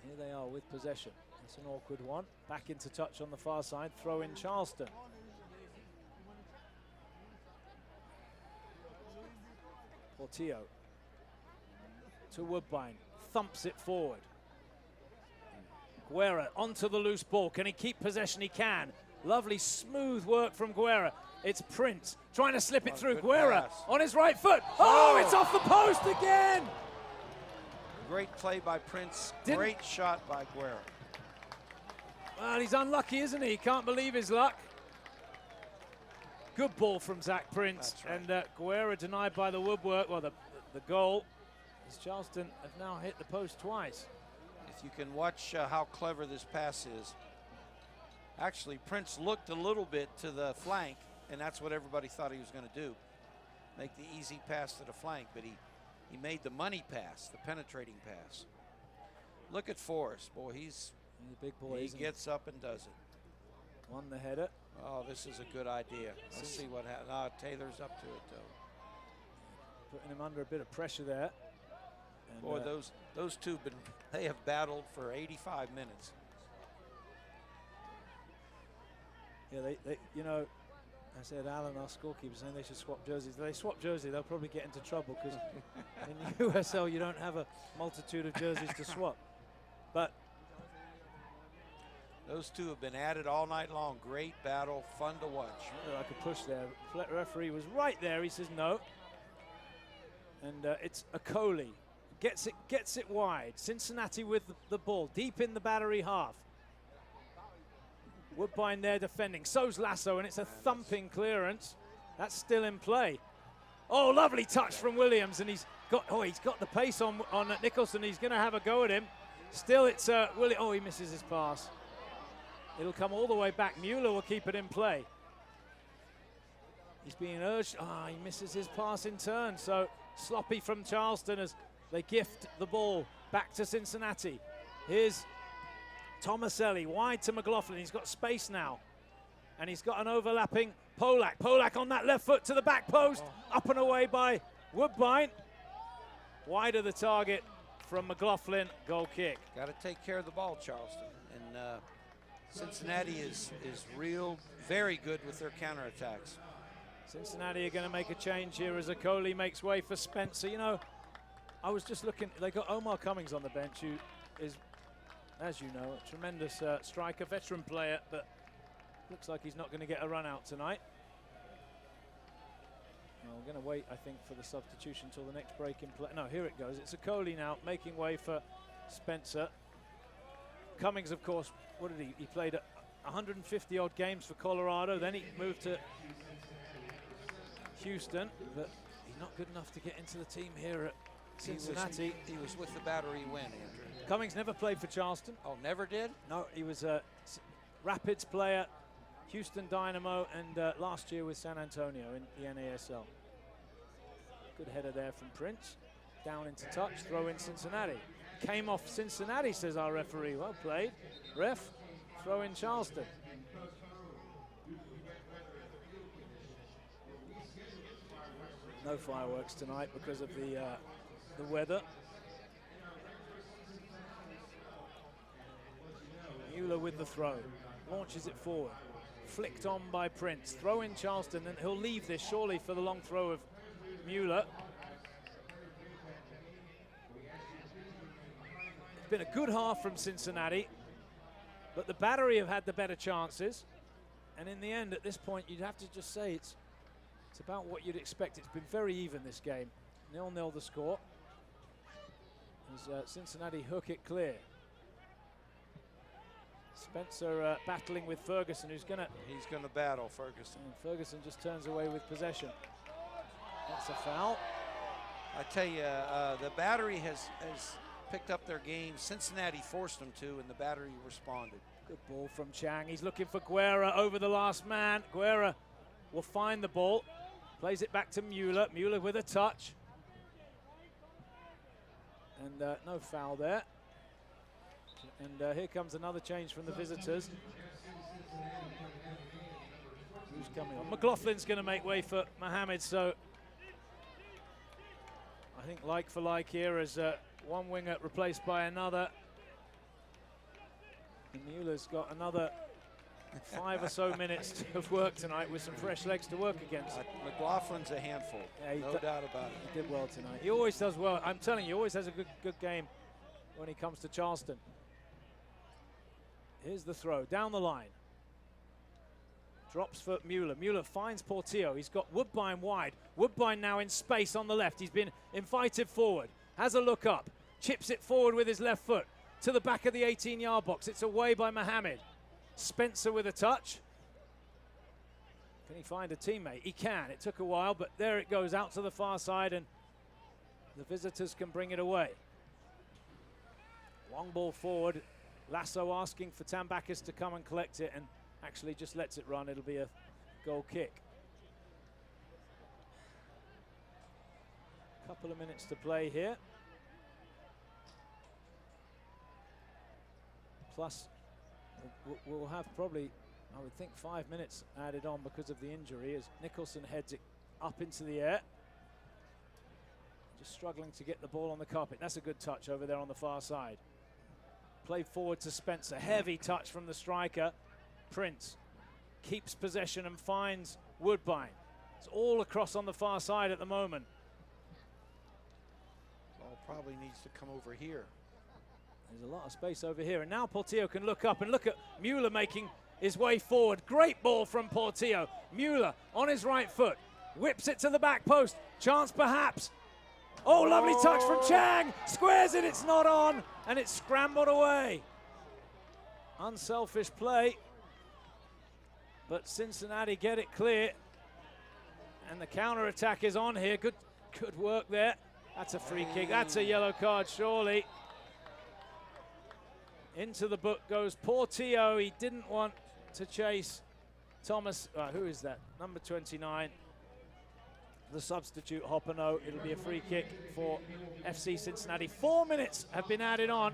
Speaker 1: And here they are with possession. It's an awkward one. Back into touch on the far side. Throw in Charleston. Portillo to Woodbine, thumps it forward. Guerra onto the loose ball. Can he keep possession? He can. Lovely smooth work from Guerra. It's Prince trying to slip it through. Guerra
Speaker 2: pass
Speaker 1: on his right foot. Oh, it's off the post again.
Speaker 2: Great play by Prince. Great shot by Guerra.
Speaker 1: Well, he's unlucky, isn't he? He can't believe his luck. Good ball from Zach Prince.
Speaker 2: That's right.
Speaker 1: And Guerra denied by the woodwork. Well, the goal, as Charleston have now hit the post twice.
Speaker 2: If you can watch how clever this pass is. Actually, Prince looked a little bit to the flank, and that's what everybody thought he was going to do. Make the easy pass to the flank, but he made the money pass, the penetrating pass. Look at Forrest. Boy, he's
Speaker 1: a big boy.
Speaker 2: He gets up and does it.
Speaker 1: Won the header.
Speaker 2: Oh, this is a good idea. Let's see what happens. Oh, Taylor's up to it, though.
Speaker 1: Putting him under a bit of pressure there. And
Speaker 2: boy, those two, they have battled for 85 minutes.
Speaker 1: Yeah, they you know, I said Alan, our scorekeeper, saying they should swap jerseys. If they swap jersey, they'll probably get into trouble because in USL you don't have a multitude of jerseys to swap. But
Speaker 2: those two have been at it all night long. Great battle, fun to watch.
Speaker 1: Like a push there. Referee was right there. He says no. And it's Okoli. Gets it wide. Cincinnati with the ball, deep in the battery half. Woodbine there defending. So's Lasso, and it's a thumping clearance. That's still in play. Oh, lovely touch from Williams, and he's got the pace on Nicholson. He's going to have a go at him. Still, it's Williams. Oh, he misses his pass. It'll come all the way back. Mueller will keep it in play. He's being urged. He misses his pass in turn. So sloppy from Charleston as they gift the ball back to Cincinnati. Here's Tomaselli wide to McLaughlin. He's got space now. And he's got an overlapping Polak. Polak on that left foot to the back post. Up and away by Woodbine. Wide of the target from McLaughlin. Goal kick.
Speaker 2: Got to take care of the ball, Charleston. And Cincinnati is very good with their counterattacks.
Speaker 1: Cincinnati are going to make a change here as Okoli makes way for Spencer. You know, I was just looking, they got Omar Cummings on the bench, who is, as you know, a tremendous striker, veteran player, but looks like he's not going to get a run out tonight. Well, we're going to wait, I think, for the substitution until the next break in play. No, here it goes. It's Okoli now making way for Spencer. Cummings, of course, what did he played 150-odd games for Colorado. Then he moved to Houston, but he's not good enough to get into the team here at Cincinnati.
Speaker 2: He was with the battery win, Andrew.
Speaker 1: Cummings never played for Charleston.
Speaker 2: Oh, never did?
Speaker 1: No, he was a Rapids player, Houston Dynamo, and last year with San Antonio in the NASL. Good header there from Prince. Down into touch, throw in Cincinnati. Came off Cincinnati, says our referee. Well played, ref. throw in Charleston. No fireworks tonight because of the weather. Mueller with the throw, launches it forward, flicked on by Prince. Throw in Charleston, and he'll leave this surely for the long throw of Mueller. It's been a good half from Cincinnati, but the Battery have had the better chances. And in the end, at this point, you'd have to just say it's about what you'd expect. It's been very even, this game. 0-0 the score. As Cincinnati hook it clear. Spencer battling with Ferguson, who's gonna...
Speaker 2: He's gonna battle Ferguson.
Speaker 1: And Ferguson just turns away with possession. That's a foul.
Speaker 2: I tell you, the Battery has picked up their game. Cincinnati forced them to, and the Battery responded.
Speaker 1: Good ball from Chang. He's looking for Guerra over the last man. Guerra will find the ball. Plays it back to Mueller. Mueller with a touch. And no foul there. And here comes another change from the visitors. Who's coming on? McLaughlin's going to make way for Mohammed, so I think like for like here as one winger replaced by another. And Mueller's got another 5 or so minutes of work tonight with some fresh legs to work against.
Speaker 2: McLaughlin's a handful, yeah, no doubt about it.
Speaker 1: He did well tonight. He always does well. I'm telling you, he always has a good game when he comes to Charleston. Here's the throw, down the line. Drops for Mueller. Mueller finds Portillo. He's got Woodbine wide. Woodbine now in space on the left. He's been invited forward. Has a look up. Chips it forward with his left foot to the back of the 18-yard box. It's away by Mohammed. Spencer with a touch. Can he find a teammate? He can. It took a while, but there it goes out to the far side, and the visitors can bring it away. Long ball forward. Lasso asking for Tambakis to come and collect it, and actually just lets it run. It'll be a goal kick. Couple of minutes to play here. Plus, we'll have probably, I would think, 5 minutes added on because of the injury as Nicholson heads it up into the air. Just struggling to get the ball on the carpet. That's a good touch over there on the far side. Play forward to Spencer. Heavy touch from the striker. Prince keeps possession and finds Woodbine. It's all across on the far side at the moment.
Speaker 2: Ball probably needs to come over here.
Speaker 1: There's a lot of space over here. And now Portillo can look up and look at Mueller making his way forward. Great ball from Portillo. Mueller on his right foot. Whips it to the back post. Chance perhaps. Oh, lovely touch from Chang. Squares it, it's not on. And it's scrambled away. Unselfish play. But Cincinnati get it clear. And the counter-attack is on here. Good work there. That's a free kick. That's a yellow card, surely. Into the book goes Portillo. He didn't want to chase Thomas. Who is that? Number 29. The substitute Hoppano. It'll be a free kick for FC Cincinnati. 4 minutes have been added on,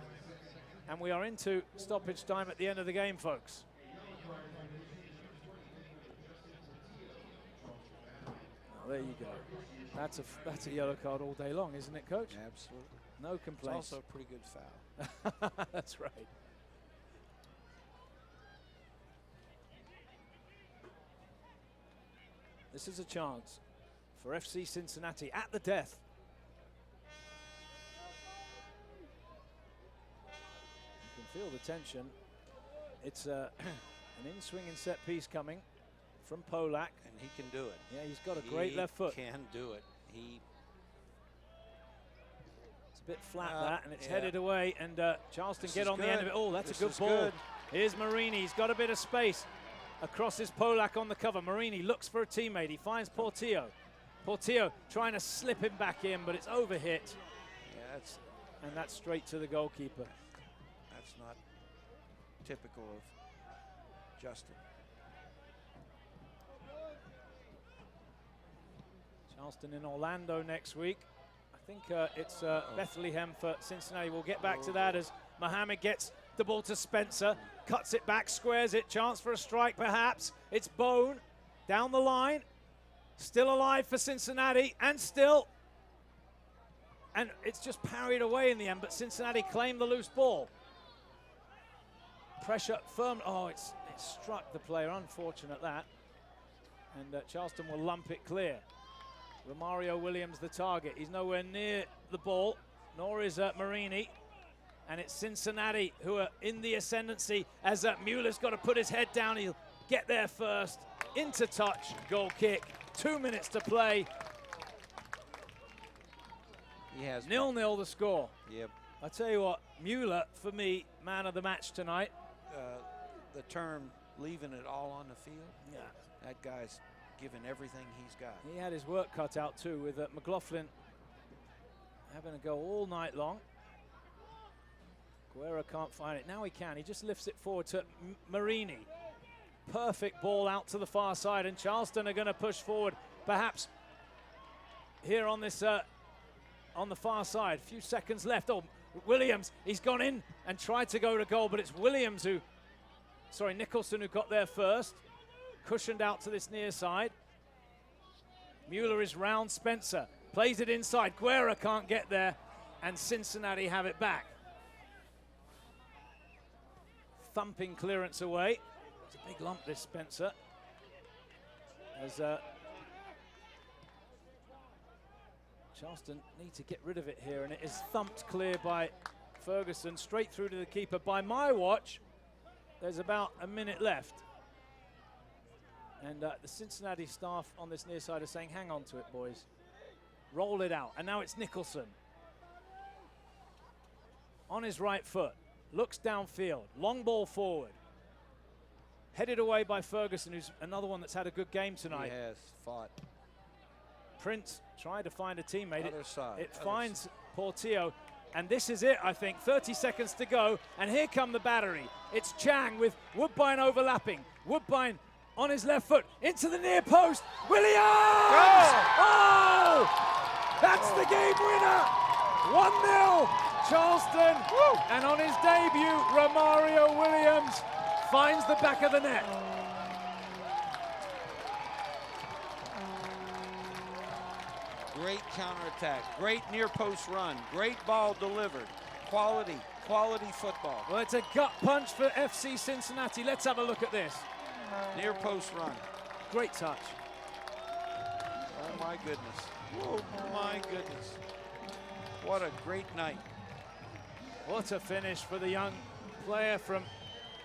Speaker 1: and we are into stoppage time at the end of the game, folks. Oh, there you go. That's a yellow card all day long, isn't it, Coach?
Speaker 2: Absolutely.
Speaker 1: No complaints.
Speaker 2: It's also a pretty good foul.
Speaker 1: That's right. This is a chance for FC Cincinnati at the death. You can feel the tension. It's an in-swinging set piece coming from Polak.
Speaker 2: And he can do it.
Speaker 1: Yeah, he's got a great left foot.
Speaker 2: He can do it.
Speaker 1: It's a bit flat that, and it's headed away, and Charleston get on the end of it. Oh, that's a good ball.
Speaker 2: Good.
Speaker 1: Here's Marini. He's got a bit of space across his Polak on the cover. Marini looks for a teammate. He finds Portillo. Portillo trying to slip him back in, but it's overhit.
Speaker 2: Yeah,
Speaker 1: and that's straight to the goalkeeper.
Speaker 2: That's not typical of Justin.
Speaker 1: Charleston in Orlando next week. I think it's Bethlehem for Cincinnati. We'll get back to that as Mohammed gets The ball to Spencer, cuts it back, squares it, chance for a strike perhaps. It's Bone, down the line, still alive for Cincinnati, and still. And it's just parried away in the end, but Cincinnati claimed the loose ball. Pressure firm, oh, it struck the player, unfortunate that. And Charleston will lump it clear. Romario Williams the target, he's nowhere near the ball, nor is Marini. And it's Cincinnati who are in the ascendancy as Mueller's got to put his head down. He'll get there first. Into touch, goal kick. 2 minutes to play.
Speaker 2: He has
Speaker 1: 0-0 the score.
Speaker 2: Yep.
Speaker 1: I tell you what, Mueller, for me, man of the match tonight.
Speaker 2: The term leaving it all on the field.
Speaker 1: Yeah.
Speaker 2: That guy's given everything he's got.
Speaker 1: He had his work cut out too with McLaughlin having a go all night long. Guerra can't find it. Now he can. He just lifts it forward to Marini. Perfect ball out to the far side, and Charleston are going to push forward. Perhaps here on this, on the far side. Few seconds left. Oh, Williams, he's gone in and tried to go to goal, but it's Williams who, sorry, Nicholson who got there first. Cushioned out to this near side. Mueller is round Spencer. Plays it inside. Guerra can't get there, and Cincinnati have it back. Thumping clearance away. It's a big lump, this Spencer. As Charleston need to get rid of it here, and it is thumped clear by Ferguson, straight through to the keeper. By my watch, there's about a minute left. And the Cincinnati staff on this near side are saying, hang on to it, boys. Roll it out. And now it's Nicholson. On his right foot. Looks downfield, long ball forward. Headed away by Ferguson, who's another one that's had a good game tonight.
Speaker 2: He has fought.
Speaker 1: Prince tried to find a teammate.
Speaker 2: Other side.
Speaker 1: It finds Portillo, and this is it, I think. 30 seconds to go, and here come the battery. It's Chang with Woodbine overlapping. Woodbine on his left foot, into the near post. Williams! Oh! That's the game winner! 1-0. Charleston, and on his debut, Romario Williams finds the back of the net.
Speaker 2: Great counterattack, great near post run, great ball delivered, quality football.
Speaker 1: Well, it's a gut punch for FC Cincinnati. Let's have a look at this.
Speaker 2: Near post run.
Speaker 1: Great touch.
Speaker 2: Oh my goodness. Oh my goodness. What a great night.
Speaker 1: What a finish for the young player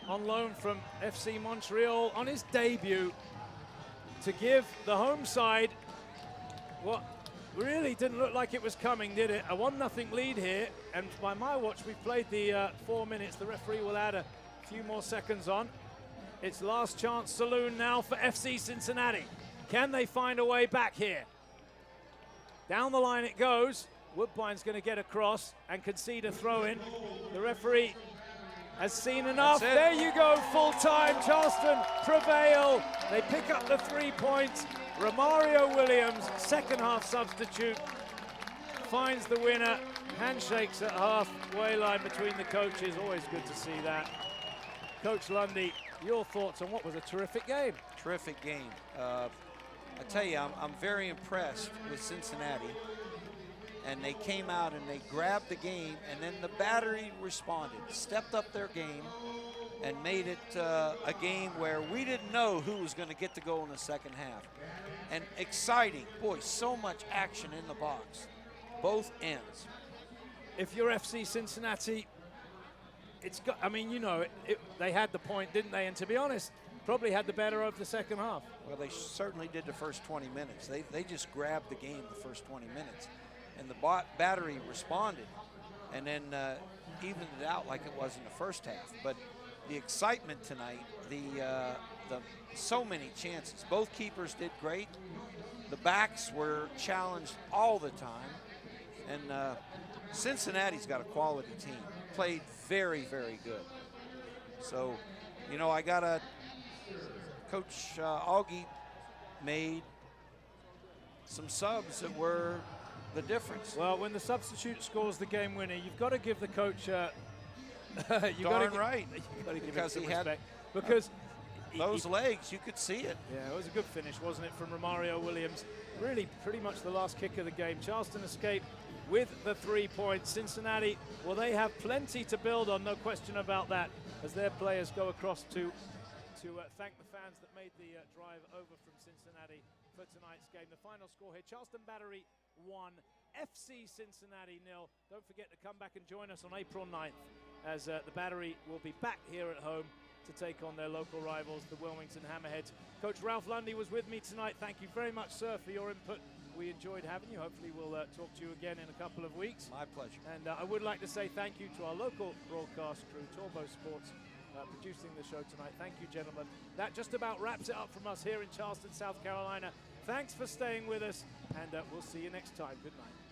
Speaker 1: on loan from FC Montreal on his debut to give the home side what really didn't look like it was coming, did it? A 1-0 lead here, and by my watch, we've played the 4 minutes. The referee will add a few more seconds on. It's last chance saloon now for FC Cincinnati. Can they find a way back here? Down the line it goes. Woodbine's going to get across and concede a throw-in. The referee has seen enough. There you go, full time. Charleston prevail. They pick up the 3 points. Romario Williams, second half substitute, finds the winner. Handshakes at halfway line between the coaches. Always good to see that. Coach Lundy, your thoughts on what was a terrific game?
Speaker 2: Terrific game. I tell you, I'm very impressed with Cincinnati. And they came out and they grabbed the game, and then the battery responded, stepped up their game, and made it a game where we didn't know who was going to get to go in the second half. And exciting. Boy, so much action in the box. Both ends.
Speaker 1: If you're FC Cincinnati, it's got, I mean, you know, they had the point, didn't they? And to be honest, probably had the better of the second half.
Speaker 2: Well, they certainly did the first 20 minutes. They just grabbed the game the first 20 minutes. And the battery responded and then evened it out like it was in the first half. But the excitement tonight, the so many chances. Both keepers did great. The backs were challenged all the time. And Cincinnati's got a quality team. Played very, very good. So, you know, Coach Augie made some subs that were the difference.
Speaker 1: Well, when the substitute scores the game winner, you've got to give the coach You
Speaker 2: Darn
Speaker 1: gotta
Speaker 2: right.
Speaker 1: You got to give
Speaker 2: Because
Speaker 1: him some
Speaker 2: he had
Speaker 1: respect. Because
Speaker 2: those legs, you could see it.
Speaker 1: yeah, it was a good finish, wasn't it, from Romario Williams? Really, pretty much the last kick of the game. Charleston escaped with the 3 points. Cincinnati, well, they have plenty to build on, no question about that, as their players go across to thank the fans that made the drive over from Cincinnati for tonight's game. The final score here, Charleston Battery 1, FC Cincinnati 0. Don't forget to come back and join us on April 9th as the Battery will be back here at home to take on their local rivals, the Wilmington Hammerheads. Coach Ralph Lundy was with me tonight. Thank you very much, sir, for your input. We enjoyed having you. Hopefully we'll talk to you again in a couple of weeks.
Speaker 2: My pleasure.
Speaker 1: And I would like to say thank you to our local broadcast crew, Turbo Sports, producing the show tonight. Thank you, gentlemen. That just about wraps it up from us here in Charleston, South Carolina. Thanks for staying with us, and we'll see you next time. Good night.